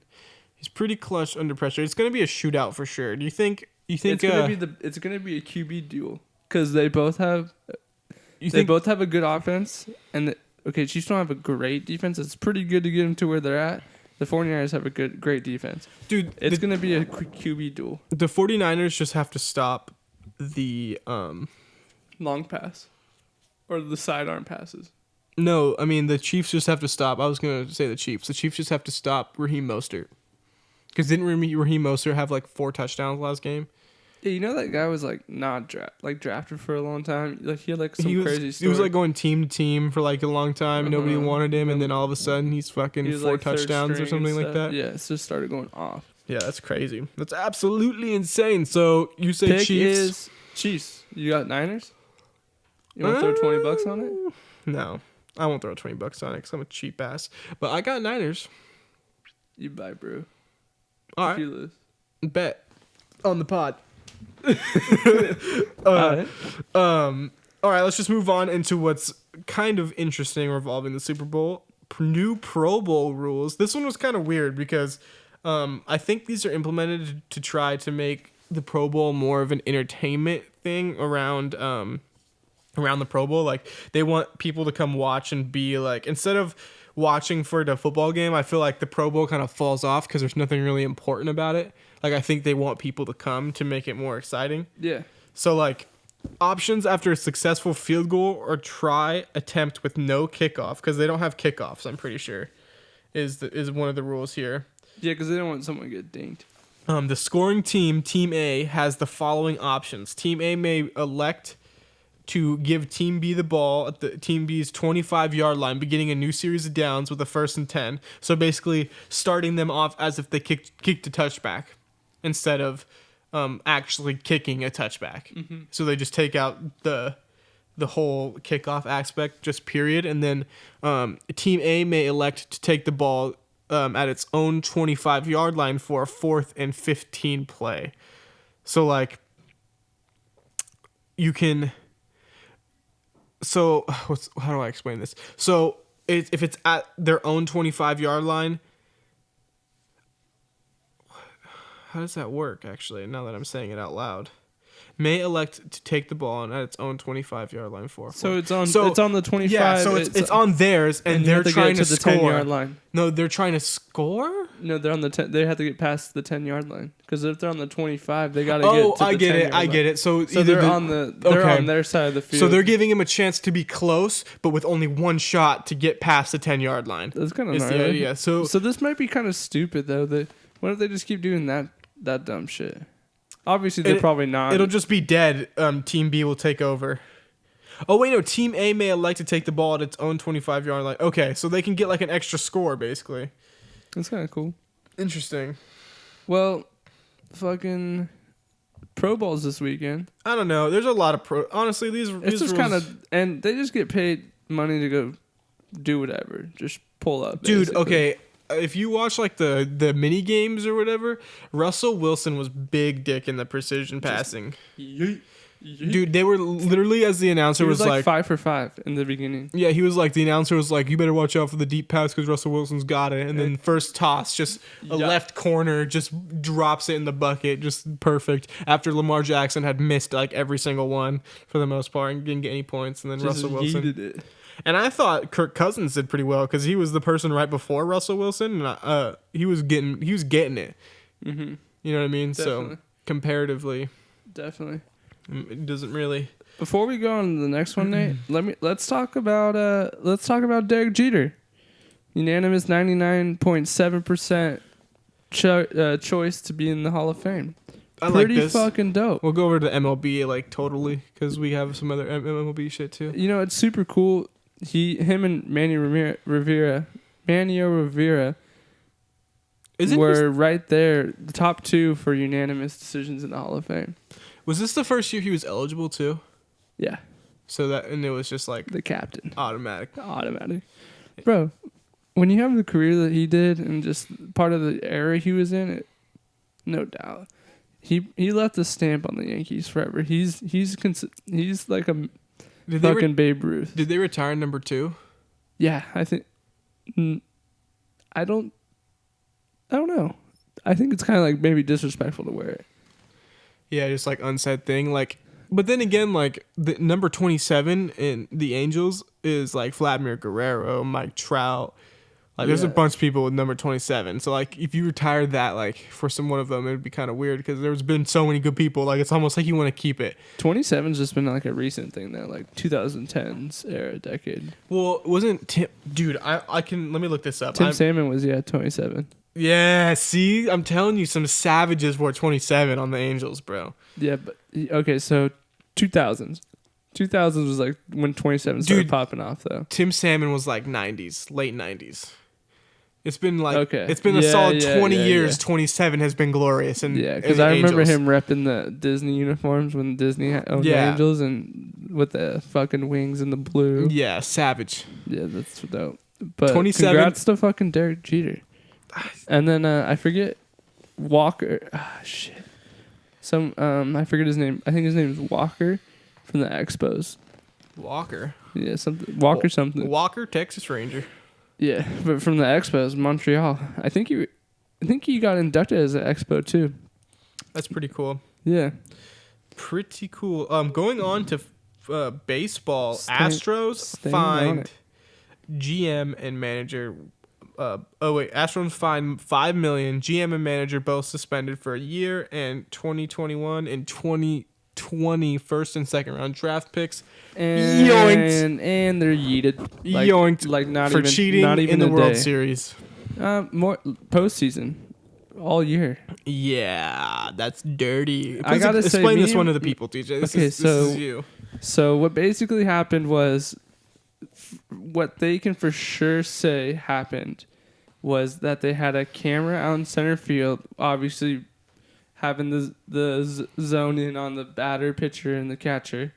He's pretty clutch under pressure. It's going to be a shootout for sure. Do you think It's gonna be a QB duel because they both have a good offense and Chiefs don't have a great defense. It's pretty good to get them to where they're at. The 49ers have a great defense. dude, It's gonna be a QB duel. the 49ers just have to stop the Long pass or the sidearm passes. no, I mean the Chiefs just have to stop. I was going to say the Chiefs. The Chiefs just have to stop Raheem Mostert. Cuz didn't Raheem Mostert have like 4 touchdowns last game? Yeah, you know that guy was like not drafted for a long time. Like he had like some crazy story. He was like going team to team for like a long time. Nobody wanted him, and then all of a sudden he's fucking he was 4 like third touchdowns or string something and like stuff. that. Yeah, it's just started going off. Yeah, that's crazy. That's absolutely insane. So you say Pick Chiefs? is Chiefs. You got Niners? You want to throw $20 on it? No, I won't throw $20 on it because I'm a cheap ass. But I got Niners. You buy brew. All If right, you lose. bet on the pod. All right. All right, let's just move on into what's kind of interesting revolving the Super Bowl. New Pro Bowl rules. This one was kind of weird because I think these are implemented to try to make the Pro Bowl more of an entertainment thing around the Pro Bowl. Like they want people to come watch and be like, instead of watching for the football game, I feel like the Pro Bowl kind of falls off because there's nothing really important about it. Like I think they want people to come to make it more exciting. Yeah. So like options after a successful field goal or try attempt with no kickoff, because they don't have kickoffs, I'm pretty sure, is one of the rules here. Yeah, because they don't want someone to get dinged. The scoring team, Team A, has the following options. Team A may elect to give Team B the ball at the Team B's 25-yard line, beginning a new series of downs with a 1st and 10. So basically starting them off as if they kicked a touchback instead of actually kicking a touchback. Mm-hmm. So they just take out the whole kickoff aspect, just period. And then Team A may elect to take the ball at its own 25-yard line for a 4th and 15 play. So like you can... So how do I explain this? So if it's at their own 25-yard line, how does that work, actually, now that I'm saying it out loud? May elect to take the ball at its own 25-yard line for. So it's on the 25. Yeah, so it's on theirs, and they're trying to the score. 10-yard line. No, they're trying to score? No, they're on the 10. They have to get past the 10-yard line because if they're on the 25, they got to get to the 10-yard line. I get it. So So either they're on their side of the field. So they're giving him a chance to be close, but with only one shot to get past the 10-yard line. That's kind of Is the idea. So this might be kind of stupid though. What if they just keep doing that dumb shit? Obviously, they're probably not. It'll just be dead. Team B will take over. Oh, wait, no. Team A may elect to take the ball at its own 25-yard line. Okay, so they can get like an extra score, basically. That's kind of cool. Interesting. Well, fucking Pro Bowls this weekend. I don't know. There's a lot of honestly, these It's just kind of... And they just get paid money to go do whatever. Just pull up, Dude, basically. okay. If you watch like the mini games or whatever, Russell Wilson was big dick in the precision passing. Dude, they were literally, as the announcer He was like 5 for 5 in the beginning. Yeah, he was like, the announcer was like, you better watch out for the deep pass because Russell Wilson's got it. And then first toss, just a left corner, just drops it in the bucket, just perfect. After Lamar Jackson had missed like every single one for the most part and didn't get any points. And then Just Russell Wilson. yeeted it. And I thought Kirk Cousins did pretty well because he was the person right before Russell Wilson, and he was getting it. Mm-hmm. You know what I mean? Definitely. So comparatively, Definitely. it doesn't really. Before we go on to the next one, Nate, let's talk about Derek Jeter. Unanimous 99.7% choice to be in the Hall of Fame. I Pretty like this. fucking dope. We'll go over to MLB like totally because we have some other MLB shit too. You know, it's super cool. Him and Manny Rivera were right there, the top 2 for unanimous decisions in the Hall of Fame. Was this the first year he was eligible too? Yeah. So that, and it was just like The captain. automatic. Bro, when you have the career that he did and just part of the era he was in, no doubt. He left a stamp on the Yankees forever. He's like a fucking Babe Ruth. Did they retire number 2? Yeah, I think. I don't know. I think it's kind of like maybe disrespectful to wear it. Yeah, just like unsaid thing. Like, but then again, like the number 27 in the Angels is like Vladimir Guerrero, Mike Trout. Like, there's a bunch of people with number 27. So like, if you retired that, like for one of them, it'd be kind of weird because there's been so many good people. Like, it's almost like you want to keep it. 27's just been like a recent thing though, like 2010s era decade. Well, wasn't Tim? Dude, I can let me look this up. Tim Salmon was 27. Yeah, see, I'm telling you, some savages wore 27 on the Angels, bro. Yeah, but okay, so 2000s. 2000s was like when 27 started Dude. popping off, though. Tim Salmon was like 90s, late 90s. It's been like Okay. it's been a Yeah, solid yeah, 20 yeah, years. yeah. 27 has been glorious, and Yeah, because and I remember Angels. him repping the Disney uniforms when Disney owned the Yeah. Angels and with the fucking wings and the blue. Yeah, savage. Yeah, that's dope. But 27 congrats to fucking Derek Jeter. And then I forget Walker. Shit. I forget his name. I think his name is Walker from the Expos. Walker. Yeah, something Walker something. Walker, Texas Ranger. Yeah, but from the Expos, Montreal. I think he got inducted as an Expo too. That's pretty cool. Yeah. Pretty cool. Going on to baseball, Staying Astros on fined it. GM and manager. Astros fined $5 million. GM and manager both suspended for a year, and 2021 and 2020 first and second round draft picks. And Yoinked. and they're yeeted. Like, Yoinked like not for even cheating not even in the a World day. Series. More postseason, all year. Yeah, that's dirty. I gotta say, explain this me one to and- the people, DJ. This Okay, is so- you. So what basically happened was, what they can for sure say happened, was that they had a camera out in center field, obviously having the zone in on the batter, pitcher, and the catcher,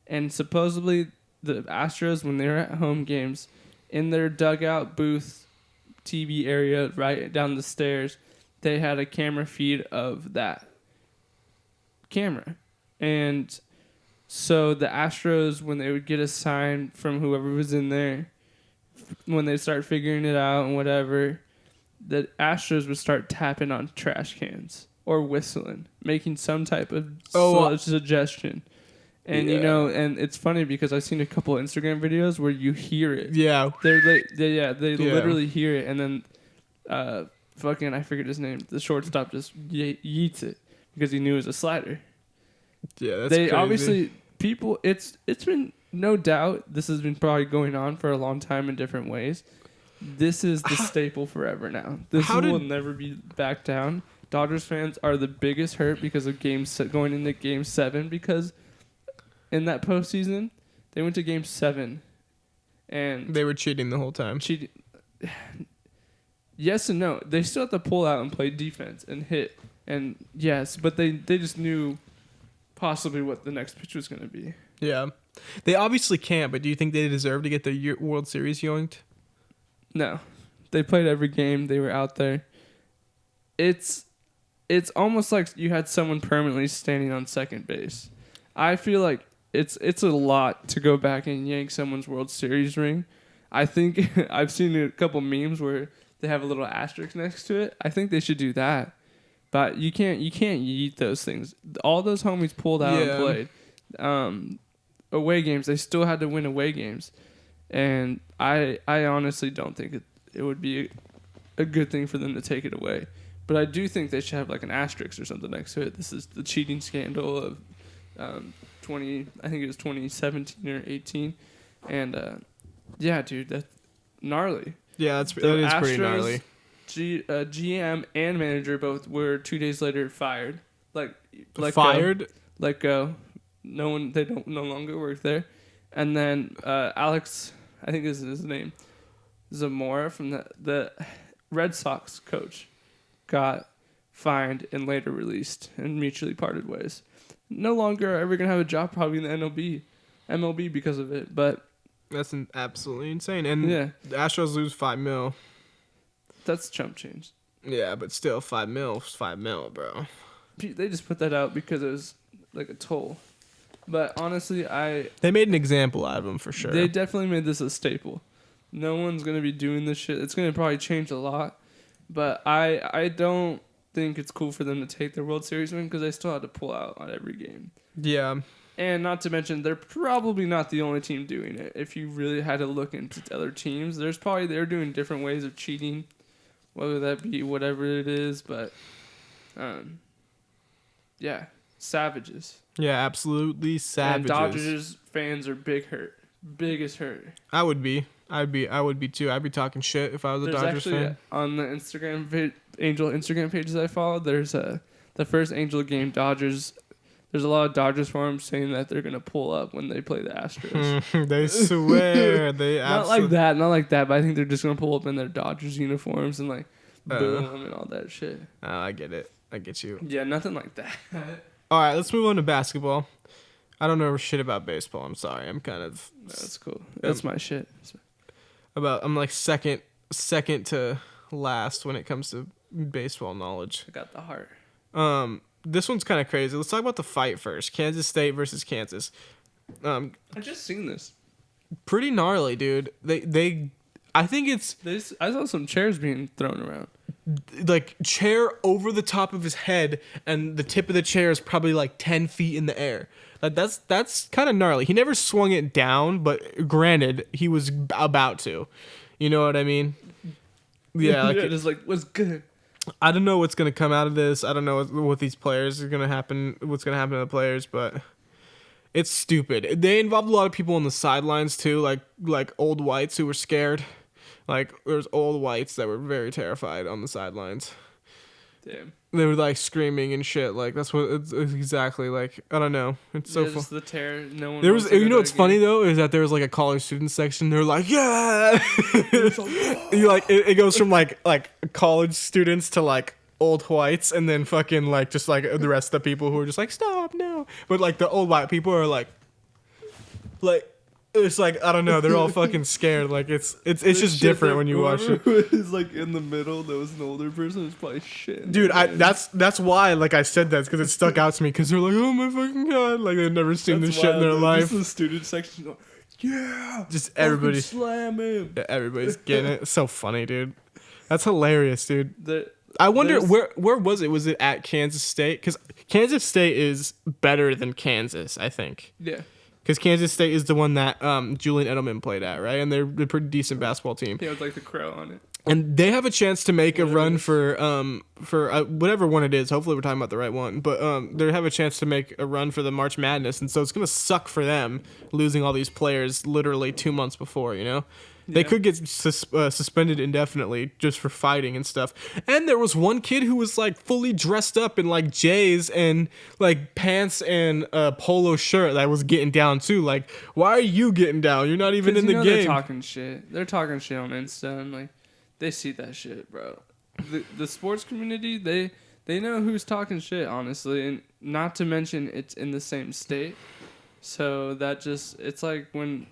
and supposedly the Astros, when they were at home games, in their dugout booth TV area right down the stairs, they had a camera feed of that camera. And so the Astros, when they would get a sign from whoever was in there, when they start figuring it out and whatever, the Astros would start tapping on trash cans or whistling, making some type of suggestion. And you know, and it's funny because I've seen a couple of Instagram videos where you hear it. Yeah. They literally hear it, and then fucking, I forget his name, the shortstop just yeets it because he knew it was a slider. Yeah, that's They crazy. obviously, people, it's been, no doubt, this has been probably going on for a long time in different ways. This is the staple forever now. This will never be back down. Dodgers fans are the biggest hurt because of going into Game 7, because in that postseason, they went to Game 7 and They were cheating the whole time. cheated. Yes and no. They still have to pull out and play defense and hit. And yes, but they just knew possibly what the next pitch was going to be. Yeah. They obviously can't, but do you think they deserve to get the World Series yoinked? No. They played every game. They were out there. It's almost like you had someone permanently standing on second base. I feel like it's a lot to go back and yank someone's World Series ring. I think I've seen a couple memes where they have a little asterisk next to it. I think they should do that. But you can't yeet those things. All those homies pulled out and played. Away games, they still had to win away games. And I honestly don't think it would be a good thing for them to take it away. But I do think they should have like an asterisk or something next to it. This is the cheating scandal of I think it was 2017 or 18. And yeah, dude, that's gnarly. Yeah, that The is pretty Astros, gnarly. GM and manager both were 2 days later fired. Fired? Let go. They don't no longer work there. And then Alex, I think is his name, Zamora from the Red Sox coach, got fined and later released and mutually parted ways. No longer ever gonna have a job probably in the MLB because of it. But That's absolutely insane. And yeah, the Astros lose $5 million. that's chump change. Yeah, but still $5 million is $5 million, bro. They just put that out because it was like a toll. But honestly, They made an example out of him for sure. they definitely made this a staple. No one's gonna be doing this shit. It's gonna probably change a lot, but I don't think it's cool for them to take their World Series win because they still had to pull out on every game. Yeah. And not to mention, they're probably not the only team doing it. If you really had to look into other teams, they're doing different ways of cheating, whether that be whatever it is. But, yeah, savages. Yeah, absolutely savages. And Dodgers fans are biggest hurt. I would be. I would be too. I'd be talking shit if I was a There's Dodgers actually fan. on the Angel Instagram pages I follow. There's the first Angel game Dodgers. There's a lot of Dodgers forums saying that they're gonna pull up when they play the Astros. They swear they Not like that. But I think they're just gonna pull up in their Dodgers uniforms and like boo them and all that shit. Oh, I get it. I get you. Yeah, nothing like that. All right, let's move on to basketball. I don't know shit about baseball. I'm sorry. I'm kind of. That's cool. That's my shit. I'm like second to last when it comes to baseball knowledge. I got the heart. This one's kind of crazy. Let's talk about the fight first. Kansas State versus Kansas. I just seen this. Pretty gnarly, dude. I think it's I saw some chairs being thrown around. like chair over the top of his head, and the tip of the chair is probably like 10 feet in the air. That's kind of gnarly. He never swung it down, but granted, he was about to. You know what I mean? Yeah, like just like what's good. I don't know what's gonna come out of this. I don't know what these players are gonna happen. What's gonna happen to the players, but it's stupid. They involved a lot of people on the sidelines too, like old whites who were scared. Like there's old whites that were very terrified on the sidelines. Damn. They were like screaming and shit. Like that's what it's exactly like. I don't know. It's so just fun. the tear. No one. There was, wants to you go know, to what's a funny game. though is that there was like a college student section. They're like, yeah. You like it goes from like college students to like old whites, and then fucking like just like the rest of the people who are just like, stop, no. But like the old white people are like it's like I don't know. They're all fucking scared. Like it's just different when you watch it. It's like in the middle. There was an older person who's probably shit. Dude, that's why like I said that because it stuck out to me because they're like, oh my fucking god, like they've never seen this shit in their life. Just the student section. Like, yeah, Just everybody slam him. Yeah, everybody's getting it. It's so funny, dude. That's hilarious, dude. The, I wonder where was it? Was it at Kansas State? Because Kansas State is better than Kansas, I think. yeah. Because Kansas State is the one that Julian Edelman played at, right? And they're a pretty decent basketball team. Yeah, with like the crow on it. And they have a chance to make a run for whatever one it is. Hopefully, we're talking about the right one. But they have a chance to make a run for the March Madness, and so it's gonna suck for them losing all these players literally 2 months before. You know, they could get suspended indefinitely just for fighting and stuff. And there was one kid who was like fully dressed up in like J's and like pants and a polo shirt that was getting down too. Like, why are you getting down? You're not even in the game. They're talking shit. They're talking shit on Insta and like. They see that shit, bro. The sports community, they know who's talking shit, honestly, and not to mention it's in the same state. So that just it's like when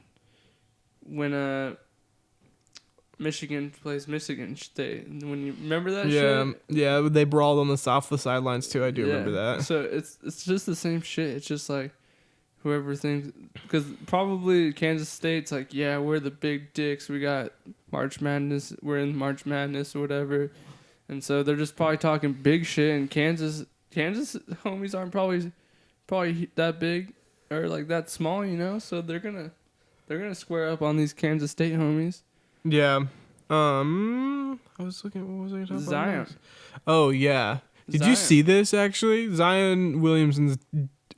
Michigan plays Michigan State. When you remember that shit? Yeah, they brawled on the sidelines too. I do remember that. So it's just the same shit. It's just like whoever thinks, because probably Kansas State's like, yeah, we're the big dicks. We got March Madness. We're in March Madness or whatever. And so they're just probably talking big shit. And Kansas homies aren't probably that big or like that small, you know. So they're gonna square up on these Kansas State homies. Yeah. I was looking. What was I talking about? Zion. Oh yeah. Did Zion. you see this actually? Zion Williamson's.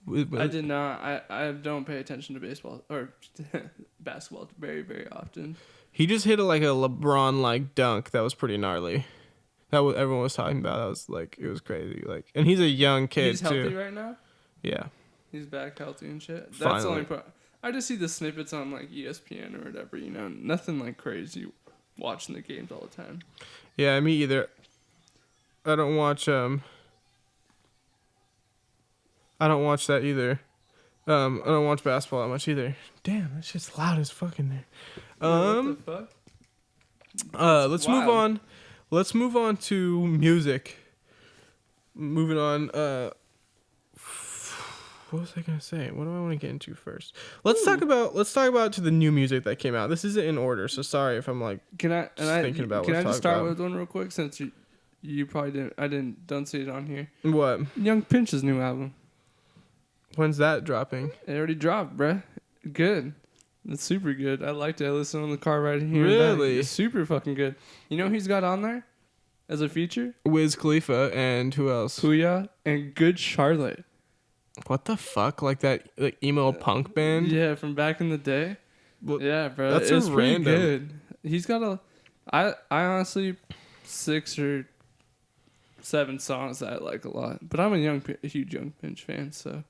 I did not. I don't pay attention to baseball or basketball very, very often. He just hit a LeBron dunk that was pretty gnarly. That was everyone was talking about. That was like it was crazy. Like, and he's a young kid He's healthy too. right now. Yeah. He's back healthy and shit. That's Finally. the only part. I just see the snippets on like ESPN or whatever. You know, nothing like crazy. Watching the games all the time. Yeah, me either. I don't watch I don't watch that either. I don't watch basketball that much either. Damn, that shit's loud as fucking there. What the fuck? Let's wild. move on. Let's move on to music. Moving on. What was I gonna say? What do I want to get into first? Let's talk about to the new music that came out. This isn't in order, so sorry if I'm like. Can I thinking about what to just talk start about. with one real quick since you probably don't see it on here. What? Young Pinch's new album. When's that dropping? It already dropped, bruh. Good. It's super good. I liked it. I listened on the car ride here. and back. Really? It's super fucking good. You know who he's got on there as a feature? Wiz Khalifa and who else? Puya and Good Charlotte. What the fuck? Like that emo punk band? Yeah, from back in the day. Well, Yeah, bro. that's It's a pretty random. good. He's got I honestly 6 or 7 songs that I like a lot. But I'm a huge Young Pinch fan, so.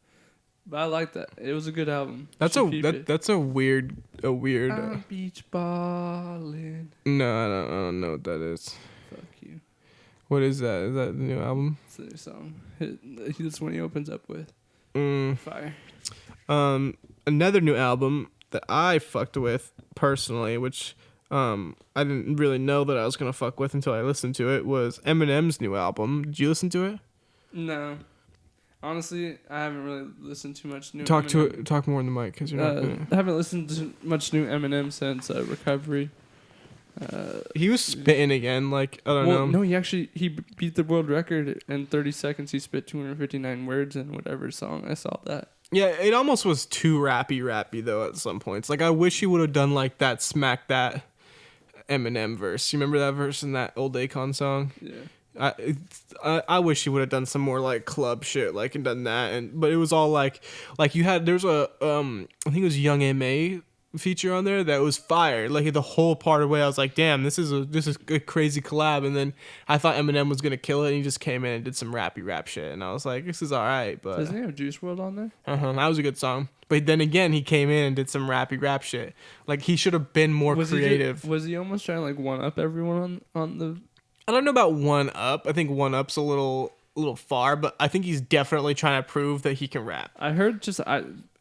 But I like that. It was a good album. That's Should keep it. that's a weird. I'm beach ballin'. No, I don't know what that is. Fuck you. What is that? Is that the new album? It's a new song. That's when he opens up with Fire. Another new album that I fucked with personally, which I didn't really know that I was gonna fuck with until I listened to it, was Eminem's new album. Did you listen to it? No. Honestly, I haven't really listened to much new Talk more in the mic, because you're not. I haven't listened to much new Eminem since Recovery. He was spitting again, like I don't know. No, he beat the world record in 30 seconds. He spit 259 words in whatever song. I saw that. Yeah, it almost was too rappy though at some points. Like I wish he would have done like that smack that Eminem verse. You remember that verse in that old Akon song? Yeah. I wish he would have done some more like club shit, like and done that, but it was all like you had there's a I think it was Young M.A. feature on there that was fire. Like the whole part of the way I was like, damn, this is a crazy collab. And then I thought Eminem was gonna kill it, and he just came in and did some rappy rap shit, and I was like, this is all right. But doesn't he have Juice WRLD on there? that was a good song. But then again, he came in and did some rappy rap shit. Like he should have been more creative. Was he almost trying to like one up everyone on the? I don't know about one up. I think one up's a little far, but I think he's definitely trying to prove that he can rap. I heard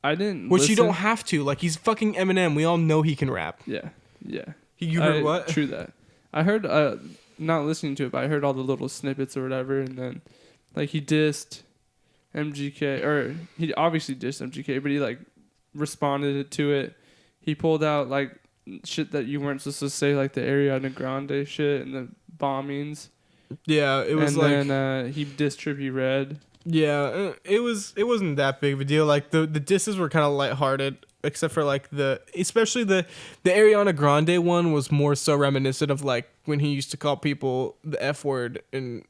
I didn't. Which listen. you don't have to. Like he's fucking Eminem. We all know he can rap. Yeah. You heard what? True that. I heard not listening to it, but I heard all the little snippets or whatever, and then like he dissed MGK, or he obviously dissed MGK, but he like responded to it. He pulled out like shit that you weren't supposed to say, like the Ariana Grande shit and the bombings. Yeah, it was and then he dissed Trippie Redd. Yeah, it wasn't that big of a deal. Like the disses were kind of lighthearted, except for like especially the Ariana Grande one was more so reminiscent of like when he used to call people the F word and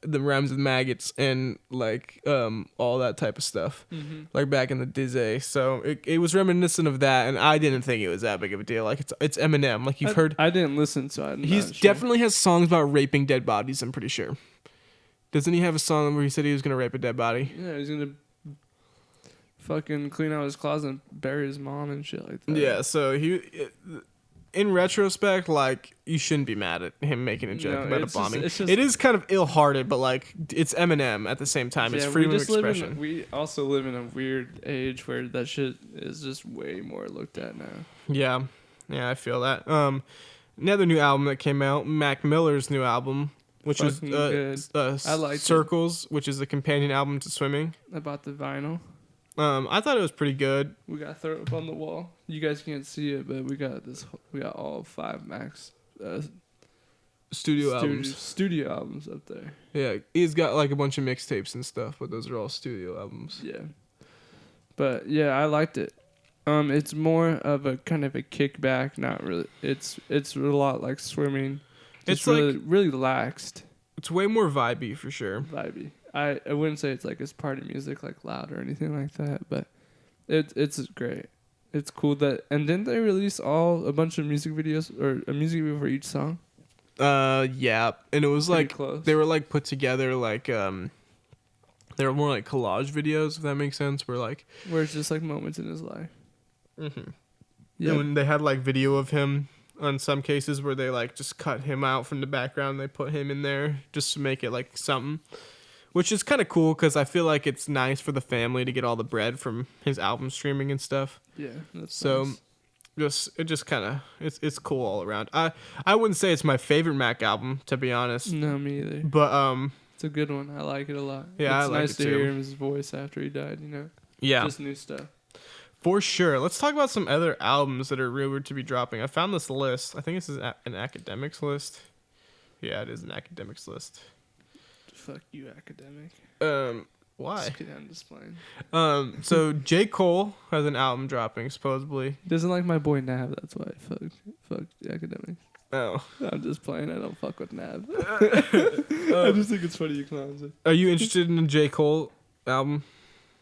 the rhymes with maggots and like all that type of stuff, like back in the Dizzy. So it was reminiscent of that, and I didn't think it was that big of a deal. Like it's Eminem. Like you've heard. I didn't listen, so I'm He's not sure. definitely has songs about raping dead bodies. I'm pretty sure. Doesn't he have a song where he said he was gonna rape a dead body? Yeah, he's gonna fucking clean out his closet and bury his mom and shit like that. Yeah, so in retrospect, like you shouldn't be mad at him making a joke about a bombing. It is kind of ill-hearted, but like it's Eminem at the same time. It's freedom of expression. We also live in a weird age where that shit is just way more looked at now. Yeah, I feel that. Another new album that came out, Mac Miller's new album, which Fucking was I liked Circles, which is the companion album to Swimming. About the vinyl. I thought it was pretty good. We got to throw it up on the wall. You guys can't see it, but we got all 5 Max Studio albums. Studio albums up there. Yeah, he's got like a bunch of mixtapes and stuff, but those are all studio albums. Yeah. But yeah, I liked it. It's more of a kind of a kickback, not really. It's a lot like Swimming. It's really, like really relaxed. It's way more vibey for sure. Vibey. I wouldn't say it's like his party music like loud or anything like that, but it's great. It's cool that, and didn't they release a bunch of music videos or a music video for each song? Yeah, and it was Pretty like close. They were like put together like they were more like collage videos, if that makes sense. Where it's just like moments in his life. Mm-hmm. Yeah. And when they had like video of him on some cases where they like just cut him out from the background, they put him in there just to make it like something, which is kind of cool because I feel like it's nice for the family to get all the bread from his album streaming and stuff. Yeah, that's so nice. It's cool all around. I wouldn't say it's my favorite Mac album, to be honest. No, me either. But it's a good one. I like it a lot. Yeah, it's I like nice it to too. hear his voice after he died. Yeah, just new stuff. For sure. Let's talk about some other albums that are rumored to be dropping. I found this list. I think this is an academics list. Yeah, it is an academics list. Fuck you, academic. Why? Just kidding, I'm just playing. So J. Cole has an album dropping, supposedly. Doesn't like my boy Nav, that's why. Fuck the academics. Oh. I'm just playing. I don't fuck with Nav. I just think it's funny you clowns it. Are you interested in a J. Cole album?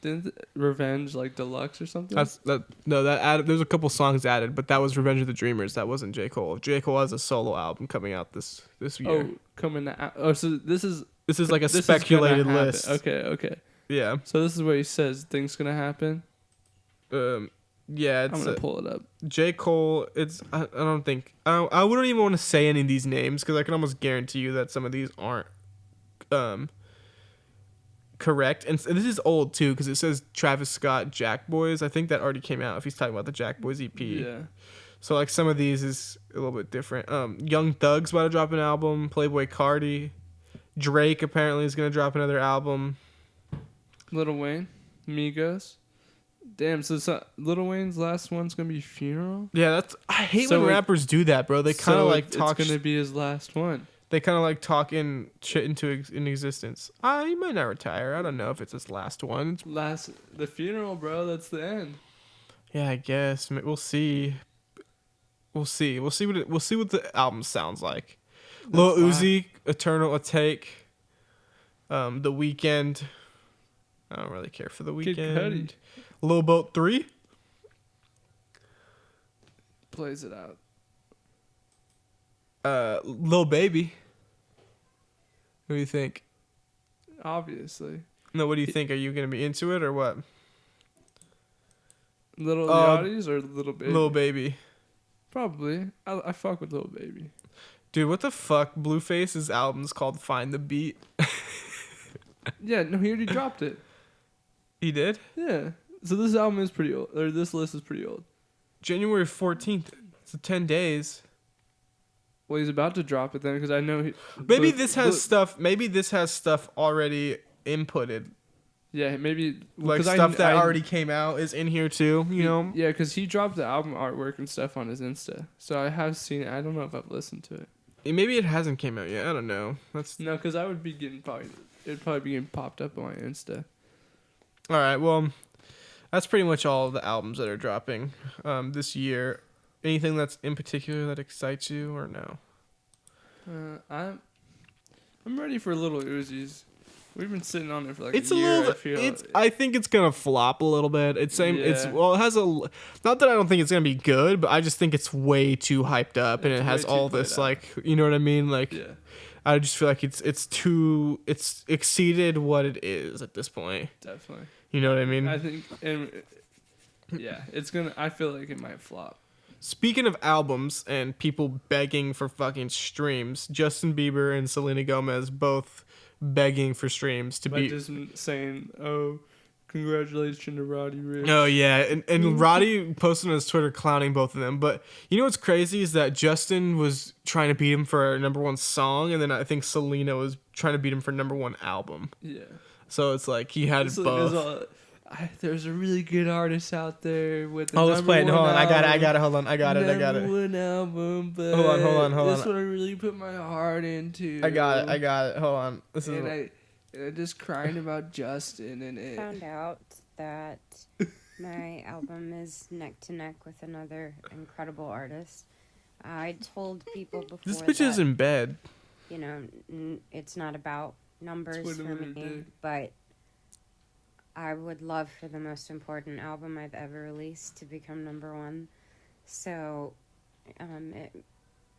Didn't Revenge like Deluxe or something? That added. There's a couple songs added, but that was Revenge of the Dreamers. That wasn't J. Cole. J. Cole has a solo album coming out this year. Coming out. Oh, so this is like a speculated list. Okay. Yeah. So this is where he says things gonna happen. Yeah, I'm gonna pull it up. J. Cole. I don't think I wouldn't even want to say any of these names because I can almost guarantee you that some of these aren't correct. And this is old too because it says Travis Scott Jack Boys. I think that already came out if he's talking about the Jack Boys EP. Yeah. So like some of these is a little bit different. Young Thug's about to drop an album. Playboy Cardi. Drake apparently is gonna drop another album. Lil Wayne, Migos. Damn, so Lil Wayne's last one's gonna be Funeral. Yeah, I hate when rappers do that, bro. They kind of like talk. It's gonna be his last one. They kind of like talk shit into existence. He might not retire. I don't know if it's his last one. The funeral, bro. That's the end. Yeah, I guess we'll see. We'll see what the album sounds like. Lil Uzi, Eternal Take. The Weeknd. I don't really care for the Weeknd. Kid Cudi. Lil Boat 3. Plays it out. Lil Baby. What do you think? Obviously. No, what do you think? Are you gonna be into it or what? Little Yachty's or Little Baby? Lil Baby. Probably. I fuck with Lil Baby. Dude, what the fuck? Blueface's album's called Find the Beat. Yeah, no, he already dropped it. He did? Yeah. So this album is pretty old, or this list is pretty old. January 14th. It's 10 days. Well, he's about to drop it then, because I know he. Maybe this has stuff already inputted. Yeah, maybe like stuff that already came out is in here too. You know. Yeah, because he dropped the album artwork and stuff on his Insta, so I have seen it. I don't know if I've listened to it. Maybe it hasn't came out yet. I don't know. No, because I would be getting it'd probably be getting popped up on my Insta. All right. Well, that's pretty much all of the albums that are dropping this year. Anything that's in particular that excites you or no? I'm ready for Little Uzi's. We've been sitting on it for like a year. I think it's gonna flop a little bit. It has not that I don't think it's gonna be good, but I just think it's way too hyped up and it has all this like, you know what I mean? Like, yeah. I just feel like it's exceeded what it is at this point. Definitely. You know what I mean? I think, I feel like it might flop. Speaking of albums and people begging for fucking streams, Justin Bieber and Selena Gomez both begging for streams to be just saying, "Oh, congratulations to Roddy Ricch." Oh yeah, and Roddy posted on his Twitter clowning both of them. But you know what's crazy is that Justin was trying to beat him for a #1 song, and then I think Selena was trying to beat him for #1 album. Yeah. So it's like he had both. There's a really good artist out there with. Let's play it. Hold on, I got it. Hold on, I got it. #1 album, but hold on. This one I really put my heart into. I got it. Hold on. I just crying about Justin and it. Found out that my album is neck to neck with another incredible artist. I told people before this bitch is in bed. You know, it's not about numbers for me, but I would love for the most important album I've ever released to become #1. So,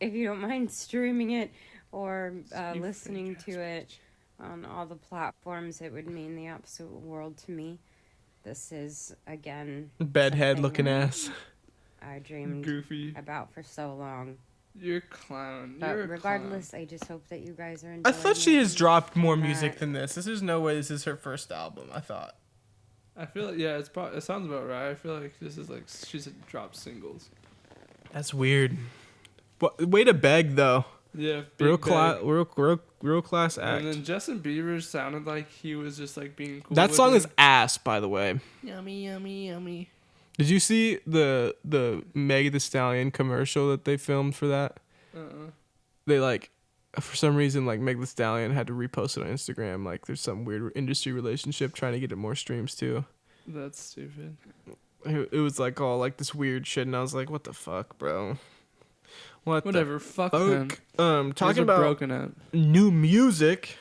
if you don't mind streaming it or listening to it on all the platforms, it would mean the absolute world to me. This is, again, bedhead looking ass. I dreamed about for so long. You're a clown. But regardless, I just hope that you guys are enjoying I thought she has dropped more music than this. This is no way this is her first album, I thought. I feel like, yeah, it sounds about right. I feel like this is like she's dropped singles. That's weird. Way to beg though. Yeah, real class act. And then Justin Bieber sounded like he was just like being cool. That song is ass, by the way. Yummy, yummy, yummy. Did you see the Meg Thee Stallion commercial that they filmed for that? They for some reason Meg Thee Stallion had to repost it on Instagram. Like there's some weird industry relationship trying to get it more streams too. That's stupid. It was all this weird shit, and I was like, what the fuck, bro? Whatever. Fuck them. Talking about broken up. new music,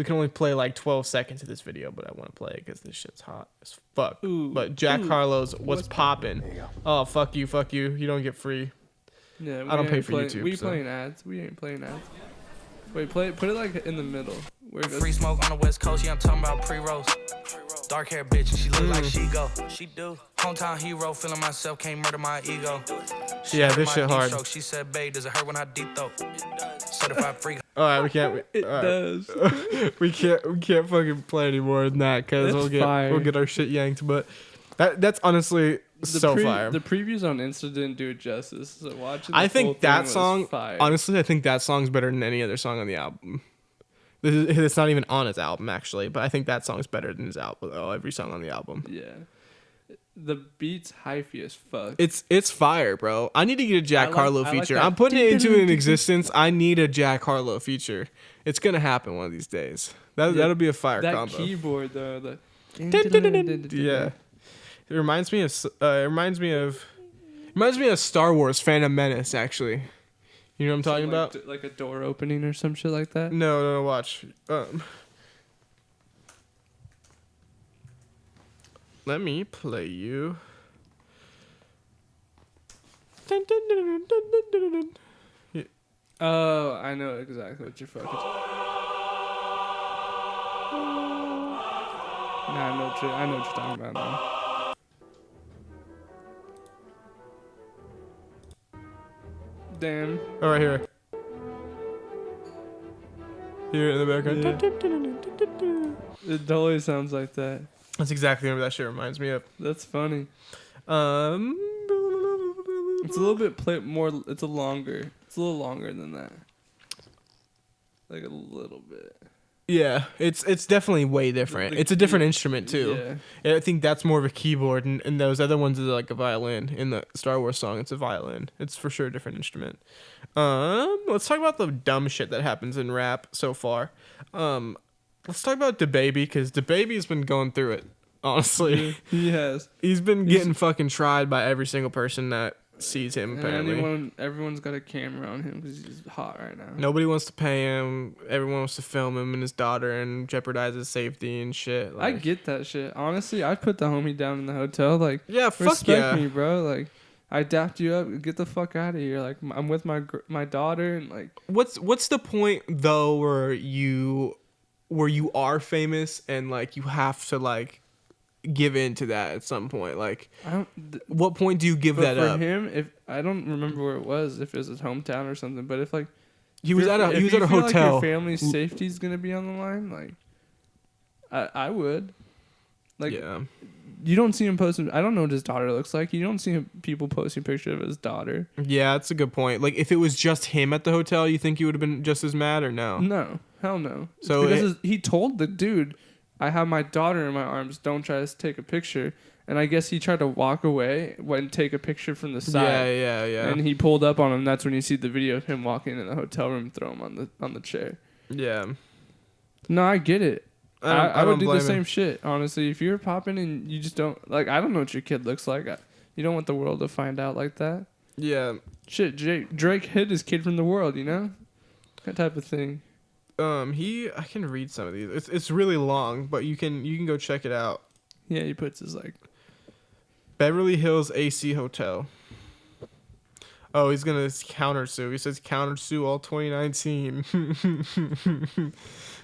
We can only play like 12 seconds of this video, but I want to play it because this shit's hot as fuck. Ooh, but Jack ooh, Harlow's What's Poppin'. Oh, fuck you. You don't get free. Yeah, I don't pay for YouTube. We so. playing ads. We ain't playing ads. Wait, put it like in the middle. Where it goes. Free smoke on the West Coast, yeah, I'm talking about pre-rolls. Dark hair bitch, and she look like she go. She do. Hometown hero, feeling myself, can't murder my ego. Yeah, this shit hard. Stroke. She said, babe, does it hurt when I deep throat? Certified freak. All right, we can't. It all right. does. we can't fucking play anymore than that because That's fire. we'll get our shit yanked. But that's honestly fire. The previews on Insta didn't do it justice. So watching. I think that song. Honestly, I think that song's better than any other song on the album. It's not even on his album actually, but I think that song's better than his album. Every song on the album. Yeah. The beat's hyphy as fuck. It's fire, bro. I need to get a Jack Harlow feature. that. I'm putting it into an existence. I need a Jack Harlow feature. It's gonna happen one of these days. That'll be a fire that combo. Keyboard though. Yeah. It reminds me of Star Wars Phantom Menace actually. You know what I'm talking about? Like a door opening or some shit like that. No, watch. Let me play you. Oh, I know exactly what you're fucking. Nah, I know what you're talking about now. Damn. Oh, right here. Here in the background. It totally sounds like that. That's exactly what that shit reminds me of. That's funny. It's a little bit more. It's a little longer than that. Like a little bit. Yeah, it's definitely way different. It's a different instrument too. Yeah. I think that's more of a keyboard, and those other ones are like a violin. In the Star Wars song, it's a violin. It's for sure a different instrument. Let's talk about the dumb shit that happens in rap so far. Let's talk about DaBaby because DaBaby's been going through it. Honestly, he has. He's been getting fucking tried by every single person that sees him. Apparently, everyone's got a camera on him because he's hot right now. Nobody wants to pay him. Everyone wants to film him and his daughter and jeopardize his safety and shit. I get that shit. Honestly, I'd put the homie down in the hotel. Like, yeah, fuck respect me, bro. Like, I dapped you up. Get the fuck out of here. Like, I'm with my daughter and like. What's the point though where you are famous and like you have to like give in to that at some point? Like, what point do you give that up? For him, if I don't remember where it was, if it was his hometown or something, but if like he was at a hotel, like your family's safety is gonna be on the line, like I would. Like, yeah. You don't see him posting. I don't know what his daughter looks like. You don't see people posting pictures of his daughter. Yeah, that's a good point. Like, if it was just him at the hotel, you think you would have been just as mad or no? No, hell no. So because he told the dude, I have my daughter in my arms. Don't try to take a picture. And I guess he tried to walk away and take a picture from the side. Yeah. And he pulled up on him. That's when you see the video of him walking in the hotel room, throw him on the chair. Yeah. No, I get it. I would do the same him. shit, honestly. If you're popping and you just don't like, I don't know what your kid looks like. You don't want the world to find out like that. Yeah. Shit, Drake hid his kid from the world. You know, that type of thing. I can read some of these. It's really long, but you can go check it out. Yeah, he puts his like Beverly Hills AC Hotel. Oh, he's gonna countersue. He says countersue all 2019.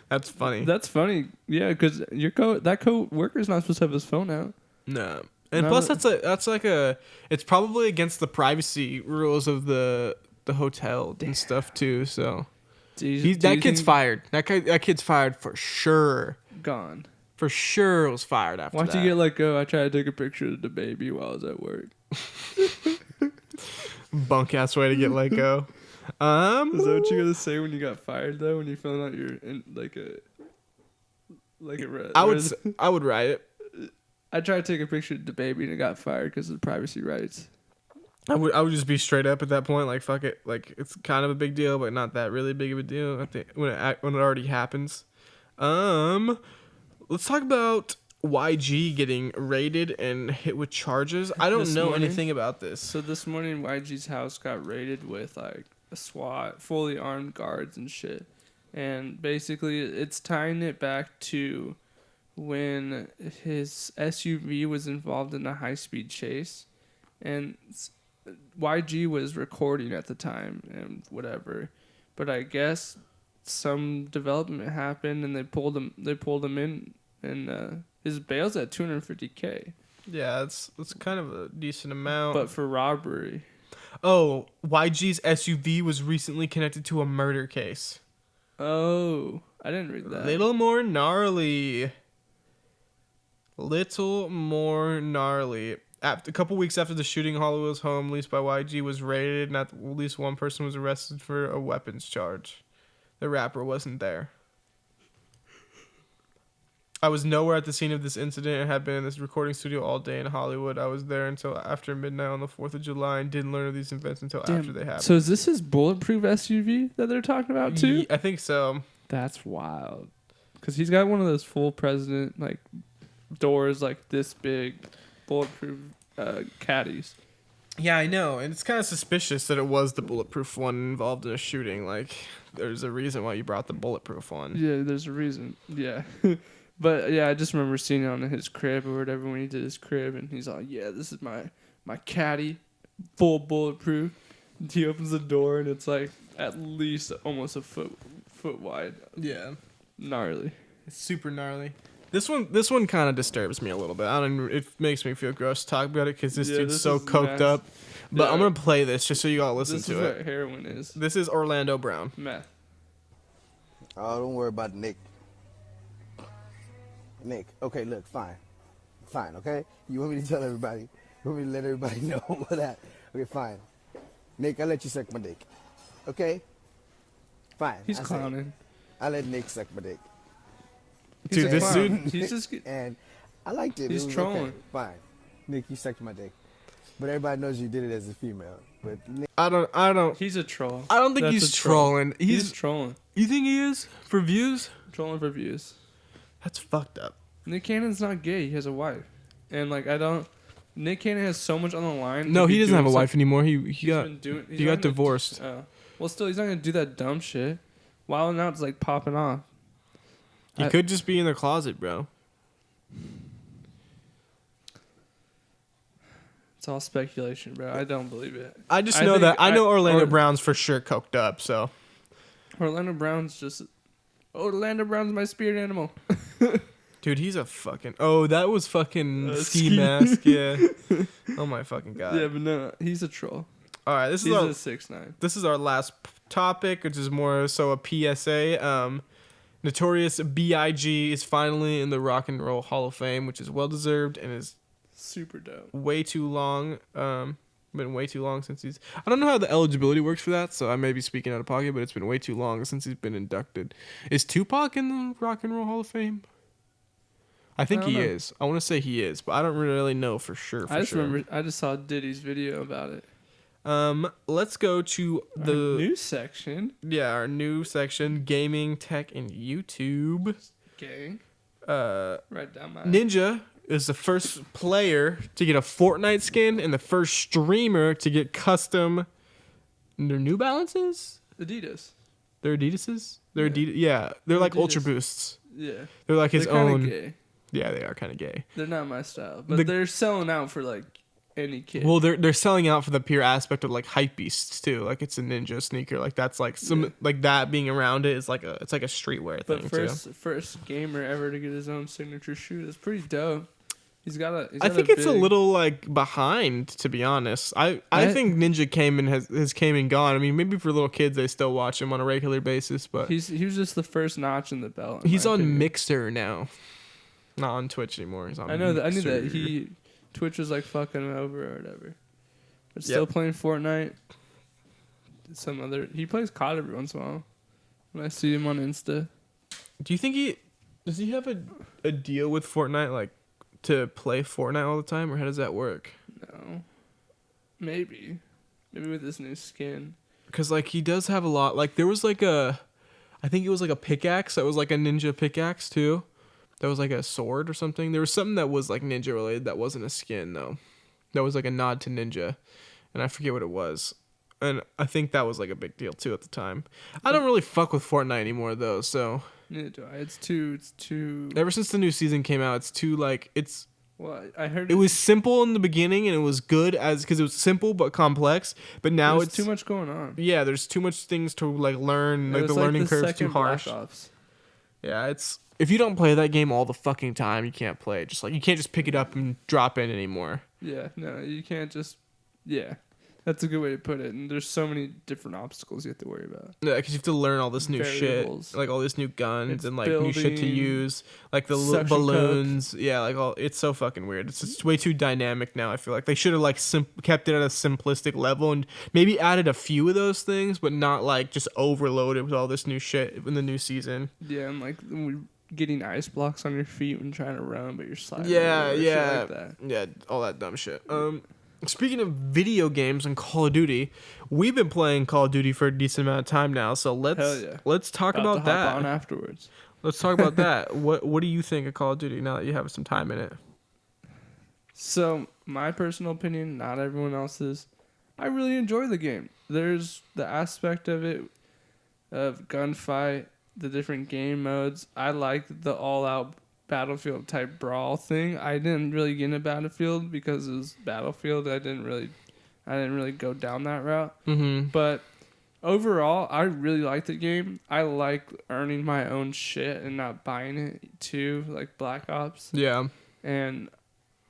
That's funny. That's funny. Yeah, because that co-worker's not supposed to have his phone out. No. And plus it's probably against the privacy rules of the hotel and stuff too, so that kid's fired. That kid's fired for sure. Gone. For sure was fired after that. Once you get let go, I tried to take a picture of the baby while I was at work. Bunk ass way to get let go. Is that what you gotta say when you got fired though? When you're filling out your I would write it. I tried to take a picture of the baby and it got fired because of the privacy rights. I would just be straight up at that point, like fuck it, like it's kind of a big deal, but not that really big of a deal. I think when it already happens. Let's talk about YG getting raided and hit with charges. I don't know anything about this. So this morning, YG's house got raided with like a SWAT, fully armed guards and shit. And basically, it's tying it back to when his SUV was involved in a high-speed chase, and YG was recording at the time and whatever, but I guess some development happened and they pulled him in, and his bail's at $250K. Yeah, it's kind of a decent amount. But for robbery. Oh, YG's SUV was recently connected to a murder case. Oh, I didn't read that. Little more gnarly. A couple weeks after the shooting, Hollywood's home, leased by YG, was raided, and at least one person was arrested for a weapons charge. The rapper wasn't there. I was nowhere at the scene of this incident and had been in this recording studio all day in Hollywood. I was there until after midnight on the 4th of July and didn't learn of these events until after they happened. So is this his bulletproof SUV that they're talking about too? I think so. That's wild. Because he's got one of those full president like doors like this big, bulletproof caddies. Yeah, I know. And it's kind of suspicious that it was the bulletproof one involved in a shooting. Like, there's a reason why you brought the bulletproof one. Yeah, there's a reason. Yeah. But yeah, I just remember seeing it on his crib or whatever when he did his crib, and he's like, "Yeah, this is my caddy, full bulletproof." And he opens the door, and it's like at least almost a foot wide. Yeah, gnarly. It's super gnarly. This one kind of disturbs me a little bit. It makes me feel gross to talk about it because this dude's so coked up. But yeah. I'm gonna play this just so you all listen to it. This is what heroin is. This is Orlando Brown. Meth. Oh, don't worry about Nick. Nick, okay, look, fine, okay? You want me to tell everybody? You want me to let everybody know what that? Okay, fine. Nick, I'll let you suck my dick. Okay? Fine. He's clowning. I let Nick suck my dick. Dude, this dude, he's just... And I liked it. He's trolling. Okay. Fine. Nick, you sucked my dick. But everybody knows you did it as a female. But Nick, I don't. He's a troll. I don't think he's trolling. He's trolling. You think he is? For views? Trolling for views. That's fucked up. Nick Cannon's not gay. He has a wife. And, Nick Cannon has so much on the line. No, he doesn't have a wife anymore. He got divorced. Well, still, he's not going to do that dumb shit. Wild N' Out's, popping off. He could just be in the closet, bro. It's all speculation, bro. I don't believe it. I know Orlando Brown's for sure coked up, so. Orlando Brown's my spirit animal. Dude, he's a fucking... Oh, that was fucking ski mask, yeah. Oh my fucking god. Yeah, but no, he's a troll. All right, he's a 6'9". This is our last topic, which is more so a PSA. Notorious B.I.G. is finally in the Rock and Roll Hall of Fame, which is well deserved and is super dope. Way too long. Been way too long since he's... I don't know how the eligibility works for that, so I may be speaking out of pocket, but it's been way too long since he's been inducted. Is Tupac in the Rock and Roll Hall of Fame? I think he is. I want to say he is, but I don't really know for sure. I just saw Diddy's video about it. Let's go to the news section. Yeah, our new section: gaming, tech, and YouTube. Gang. Right down my. Ninja is the first player to get a Fortnite skin and the first streamer to get custom. Their New Balances. Adidas. They're Adidas's. They're Adidas. Yeah, they're like Adidas. Ultra Boosts. Yeah. They're like his own. Gay. Yeah, they are kind of gay. They're not my style, but they're selling out for any kid. Well, they're selling out for the pure aspect of hype beasts too. It's a ninja sneaker. That's that being around it is it's like a streetwear thing. But first gamer ever to get his own signature shoe. That's pretty dope. I think it's a little behind, to be honest. I think Ninja came and has came and gone. I mean, maybe for little kids they still watch him on a regular basis, but he was just the first notch in the belt. He's on Mixer now, not on Twitch anymore. He's on. I knew that Twitch was fucking him over or whatever, but still playing Fortnite. He plays COD every once in a while. When I see him on Insta. Do you think does he have a deal with Fortnite to play Fortnite all the time, or how does that work? No. Maybe with this new skin. Because he does have a lot. There was I think it was a pickaxe that was a ninja pickaxe too. That was a sword or something. There was something that was ninja related that wasn't a skin though. That was a nod to ninja, and I forget what it was. And I think that was like a big deal too at the time. I don't really fuck with Fortnite anymore though, so Neither do I. It's too. ever since the new season came out, it's too like it's Well, I heard it was simple in the beginning and it was good because it was simple but complex. But now there's it's too much going on. Yeah, there's too much things to like learn. It Like the was learning the curve's too second Black harsh. Ops. Yeah, it's if you don't play that game all the fucking time, you can't play it. Just like you can't just pick it up and drop in anymore. Yeah, no, you can't just. Yeah, that's a good way to put it. And there's so many different obstacles you have to worry about. Yeah, because you have to learn all this new Variables. shit, like all this new guns It's and like new shit to building, use, like the suction balloons. Yeah, like all. It's so fucking weird. It's just way too dynamic now. I feel like they should have like kept it at a simplistic level and maybe added a few of those things, but not like just overloaded with all this new shit in the new season. Yeah, and like getting ice blocks on your feet when trying to run, but you're sliding. Yeah, over, yeah, shit like that. yeah, all that dumb shit. Speaking of video games and Call of Duty, we've been playing Call of Duty for a decent amount of time now. So Hell yeah. let's talk about to hop that. on afterwards. Let's talk about that. What do you think of Call of Duty now that you have some time in it? So my personal opinion, not everyone else's. I really enjoy the game. There's the aspect of it, of gunfight, the different game modes. I like the all-out Battlefield type brawl thing. I didn't really get into Battlefield because it was Battlefield. I didn't really go down that route. Mm-hmm. But overall, I really like the game. I like earning my own shit and not buying it too, like Black Ops. Yeah. And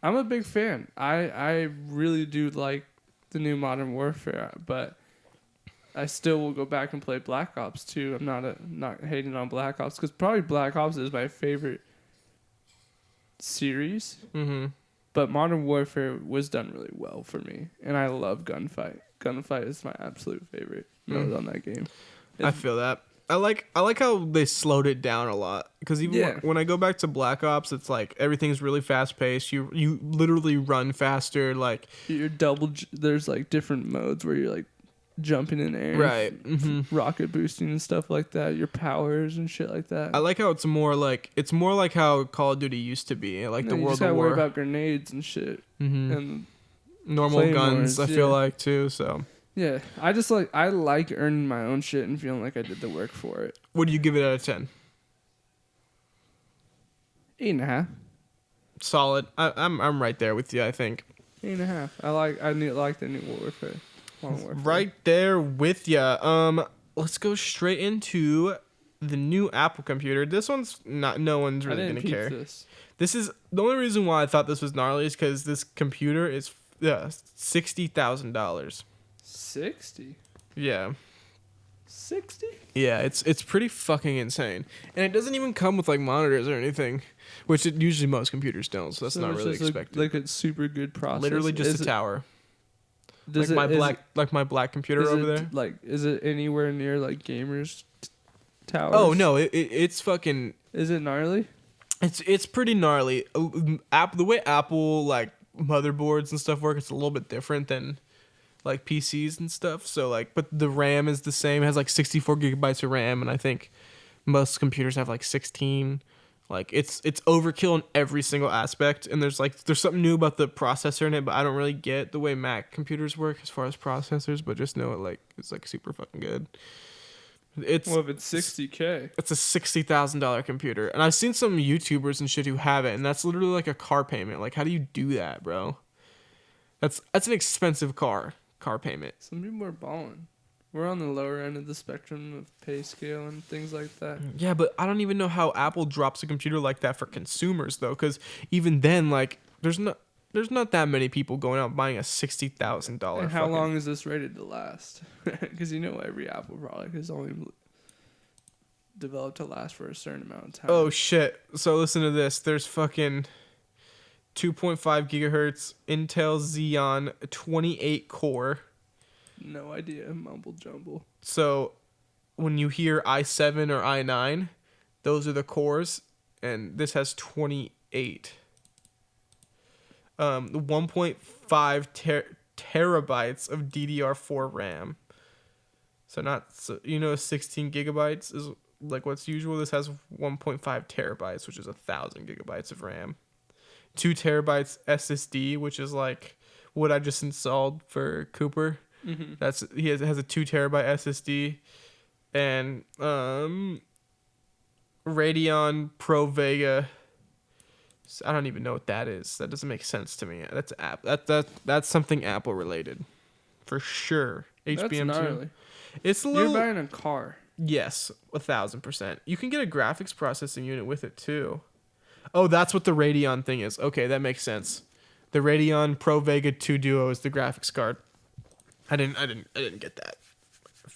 I'm a big fan. I really do like the new Modern Warfare, but I still will go back and play Black Ops too. I'm not hating on Black Ops because probably Black Ops is my favorite series. Mm-hmm. But Modern Warfare was done really well for me, and I love gunfight. Gunfight is my absolute favorite mode on that game. I feel that. I like how they slowed it down a lot because even when I go back to Black Ops, it's like everything's really fast paced. You literally run faster. Like you're there's like different modes where you're like jumping in the air, right? Mm-hmm. Rocket boosting and stuff like that. Your powers and shit like that. I like how it's more like how Call of Duty used to be, like the you World just gotta of War. worry about grenades and shit and normal guns. I feel like too. So yeah, I like earning my own shit and feeling like I did the work for it. What do you give it out of 10? 8.5. Solid. I'm right there with you. I think 8.5. I like the new Warfare. Right there with you. Let's go straight into the new Apple computer. This one's not. No one's really gonna care. This is the only reason why I thought this was gnarly is because this computer is $60,000. 60. Yeah. 60. Yeah, it's pretty fucking insane, and it doesn't even come with like monitors or anything, which usually most computers don't. So that's not really expected. Like a super good processor. Literally just a tower. Like my black computer over there. Like, is it anywhere near like gamers' towers? Oh no, it's fucking. Is it gnarly? It's pretty gnarly. The way Apple like motherboards and stuff work, it's a little bit different than like PCs and stuff. So like, but the RAM is the same. It has like 64 gigabytes of RAM, and I think most computers have like 16. Like it's overkill in every single aspect, and there's something new about the processor in it, but I don't really get the way Mac computers work as far as processors, but just know it's like super fucking good. If it's $60K. It's a $60,000 computer, and I've seen some YouTubers and shit who have it, and that's literally like a car payment. Like, how do you do that, bro? That's an expensive car payment. Some people are balling. We're on the lower end of the spectrum of pay scale and things like that. Yeah, but I don't even know how Apple drops a computer like that for consumers though, because even then, like, there's not that many people going out buying a $60,000. And how long is this rated to last? Because every Apple product is only developed to last for a certain amount of time. Oh shit! So listen to this. There's fucking 2.5 gigahertz Intel Xeon 28 core. No idea, mumble jumble. So when you hear i7 or i9, those are the cores, and this has 28. 1.5 terabytes of DDR4 RAM. So 16 gigabytes is like what's usual. This has 1.5 terabytes, which is 1,000 gigabytes of RAM. 2 terabytes SSD, which is like what I just installed for Cooper. Mm-hmm. He has a 2 terabyte SSD, and Radeon Pro Vega. I don't even know what that is. That doesn't make sense to me. That's something Apple related, for sure. That's HBM2. gnarly. It's a little. You're buying a car. Yes, 1,000%. You can get a graphics processing unit with it too. Oh, that's what the Radeon thing is. Okay, that makes sense. The Radeon Pro Vega 2 Duo is the graphics card. I didn't get that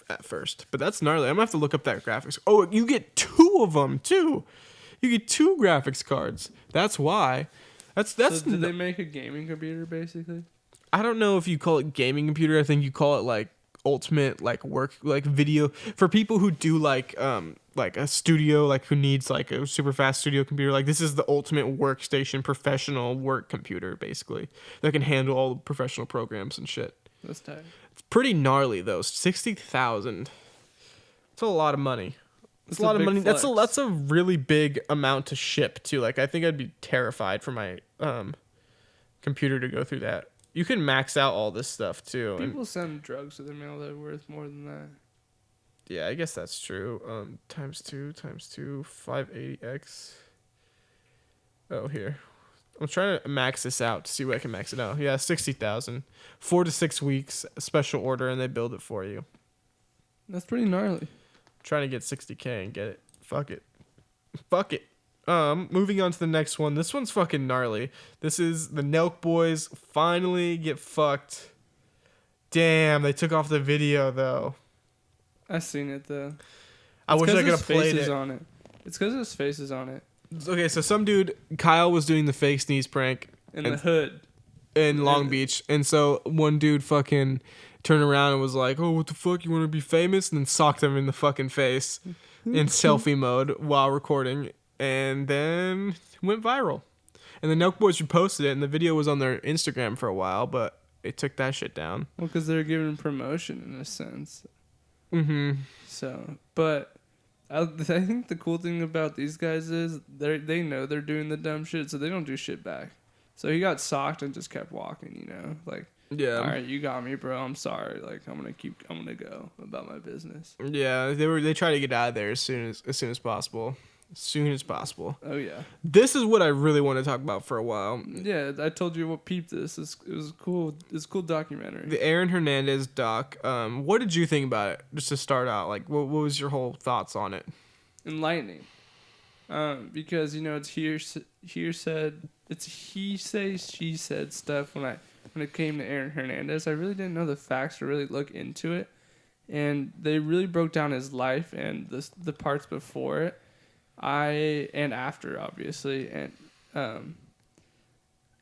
at first, but that's gnarly. I'm gonna have to look up that graphics. Oh, you get 2 of them too. You get 2 graphics cards. That's why. That's. So did they make a gaming computer basically? I don't know if you call it gaming computer. I think you call it like ultimate like work like video for people who do like a studio, like who needs like a super fast studio computer. Like this is the ultimate workstation professional work computer basically that can handle all the professional programs and shit. That's tight. It's pretty gnarly though. 60,000. It's a lot of money. It's a lot of money. Flex. That's a really big amount to ship too. Like I think I'd be terrified for my computer to go through that. You can max out all this stuff too. People send drugs to the mail that are worth more than that. Yeah, I guess that's true. Times 2, 580x. Oh, here. I'm trying to max this out to see what I can max it out. Yeah, 60,000. 4 to 6 weeks, special order, and they build it for you. That's pretty gnarly. Trying to get 60K and get it. Fuck it. Fuck it. Moving on to the next one. This one's fucking gnarly. This is the Nelk Boys finally get fucked. Damn, they took off the video though. I seen it though. I wish I could have played it. it. It's because his face is on it. Okay, so some dude, Kyle, was doing the fake sneeze prank In the hood. in Long Beach, and so one dude fucking turned around and was like, "Oh, what the fuck? You want to be famous?" And then socked him in the fucking face in selfie mode while recording, and then went viral. And the Nelk Boys reposted it, and the video was on their Instagram for a while, but it took that shit down. Well, because they're giving promotion in a sense. Mm-hmm. So, but I think the cool thing about these guys is they know they're doing the dumb shit, so they don't do shit back. So he got socked and just kept walking, you know, like, yeah, all right, you got me, bro. I'm sorry. Like, I'm gonna go about my business. Yeah, they try to get out of there as soon as possible. As soon as possible. Oh yeah. This is what I really want to talk about for a while. Yeah, I told you what peeped this. It was cool. It's a cool documentary. The Aaron Hernandez doc. What did you think about it? Just to start out, like, what was your whole thoughts on it? Enlightening. Because you know it's he say she said stuff when it came to Aaron Hernandez. I really didn't know the facts or really look into it, and they really broke down his life and the parts before it. And after, obviously, and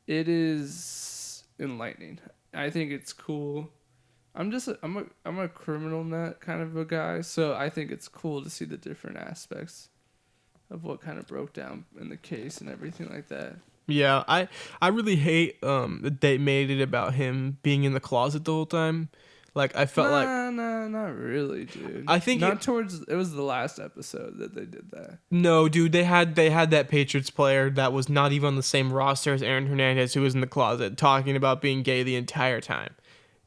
it is enlightening. I think it's cool. I'm a criminal nut kind of a guy, so I think it's cool to see the different aspects of what kind of broke down in the case and everything like that. Yeah, I really hate that they made it about him being in the closet the whole time. Like I felt not really, dude. I think it was the last episode that they did that. No, dude, they had that Patriots player that was not even on the same roster as Aaron Hernandez, who was in the closet talking about being gay the entire time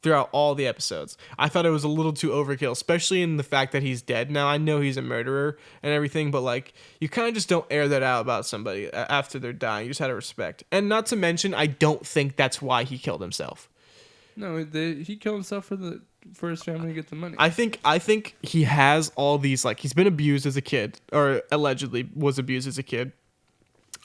throughout all the episodes. I thought it was a little too overkill, especially in the fact that he's dead now. I know he's a murderer and everything, but like you kind of just don't air that out about somebody after they're dying. You just had to respect. And not to mention, I don't think that's why he killed himself. No, he killed himself for his family to get the money. I think he has all these, like, he's been abused as a kid, or allegedly was abused as a kid.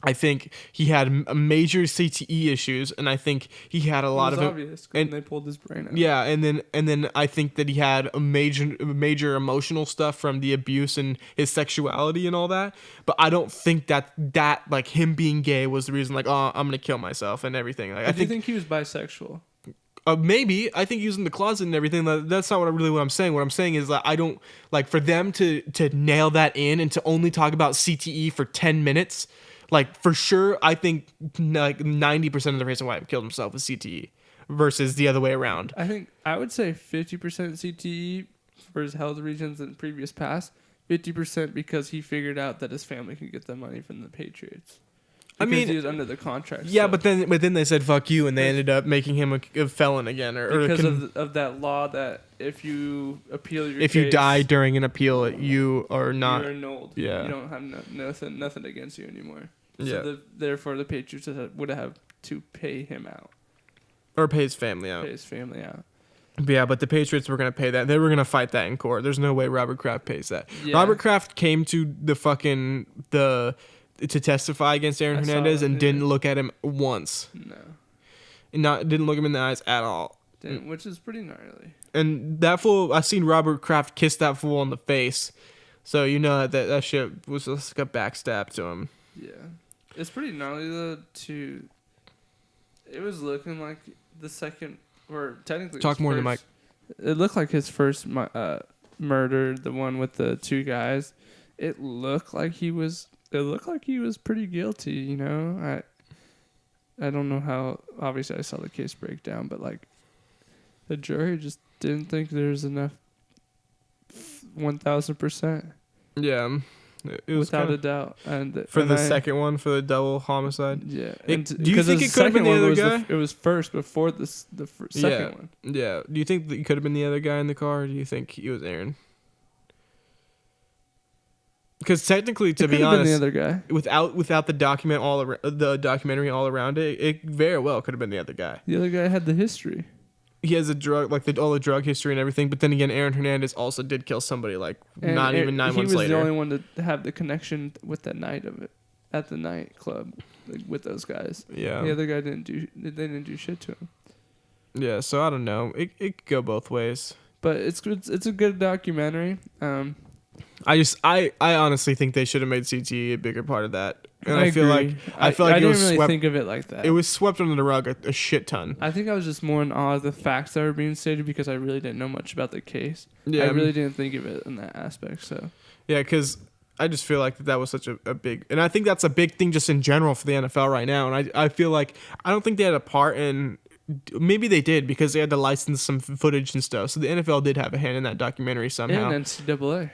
I think he had major CTE issues, and I think he had a lot of obvious when they pulled his brain out. Yeah, and then I think that he had a major emotional stuff from the abuse and his sexuality and all that. But I don't think that like him being gay was the reason. Like, oh, I'm gonna kill myself and everything. Like, Do you think he was bisexual? Maybe. I think he was in the closet and everything. That's not what I'm saying. What I'm saying is that I don't like for them to nail that in and to only talk about CTE for 10 minutes. Like, for sure, I think like 90% of the reason why he killed himself was CTE versus the other way around. I would say 50% CTE for his health reasons in previous past, 50% because he figured out that his family could get the money from the Patriots. Because he was under the contract. Yeah, so. but then they said fuck you, and they ended up making him a felon again, because of that law that if you appeal your if case, you die during an appeal, you are not. you're annulled. Yeah. You don't have nothing against you anymore. Yeah. So therefore, the Patriots would have to pay him out. Or pay his family out. Pay his family out. Yeah, but the Patriots were going to pay that. They were going to fight that in court. There's no way Robert Kraft pays that. Yeah. Robert Kraft came to to testify against Aaron Hernandez and didn't look at him once. No. Didn't look him in the eyes at all. Which is pretty gnarly. And that fool, I seen Robert Kraft kiss that fool on the face. So you know that shit was just like a backstab to him. Yeah. It's pretty gnarly though it was looking like the second, or technically Talk more to Mike. It looked like his first murder, the one with the two guys. It looked like he was pretty guilty, you know. I don't know how, obviously I saw the case breakdown, but like the jury just didn't think there's enough 1000%. Yeah. It was without a doubt. And for the second one, for the double homicide. Yeah. Do you think it could have been the other guy? It was first before the second one. Yeah. Do you think that it could have been the other guy in the car? Or do you think he was Aaron? Because technically, to be honest, the other guy. without the documentary all around it, it very well could have been the other guy. The other guy had the history. He has all the drug history and everything, but then again, Aaron Hernandez also did kill somebody not even 9 months later. He was the only one to have the connection with that night of it at the nightclub with those guys. Yeah, the other guy didn't do shit to him. Yeah, so I don't know. It could go both ways. But it's a good documentary. I honestly think they should have made CTE a bigger part of that. And I feel agree. like I it didn't was really swept, think of it like that. It was swept under the rug a shit ton. I think I was just more in awe of the facts that were being stated because I really didn't know much about the case. Yeah, I really didn't think of it in that aspect. So yeah, because I just feel like that was such a big, and I think that's a big thing just in general for the NFL right now. And I feel like I don't think they had a part in. Maybe they did because they had to license some footage and stuff. So the NFL did have a hand in that documentary somehow. And NCAA.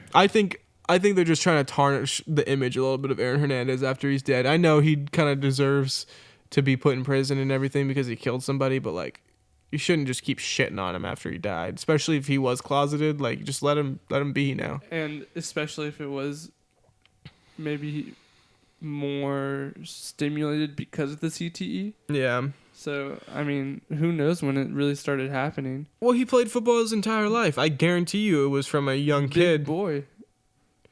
I think they're just trying to tarnish the image a little bit of Aaron Hernandez after he's dead. I know he kind of deserves to be put in prison and everything because he killed somebody, but like you shouldn't just keep shitting on him after he died, especially if he was closeted. Like just let him be now. And especially if it was maybe more stimulated because of the CTE. Yeah. So, I mean, who knows when it really started happening? Well, he played football his entire life. I guarantee you it was from a young kid. Big boy.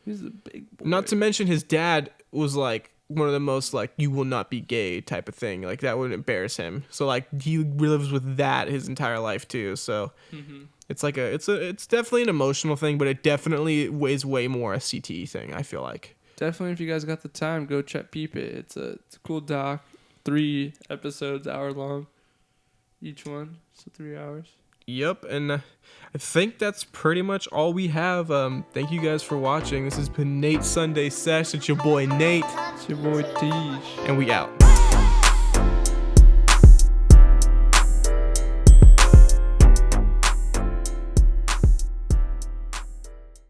He's a big boy. Not to mention his dad was like one of the most like you will not be gay type of thing. Like that would embarrass him. So like he lives with that his entire life too. So it's like it's definitely an emotional thing, but it definitely weighs way more a CTE thing. I feel like definitely if you guys got the time, go peep it. It's a cool doc. 3 episodes, hour long, each one, so 3 hours. Yep, and I think that's pretty much all we have. Thank you guys for watching. This has been Nate Sunday Sesh. It's your boy Nate. It's your boy Tish. And we out.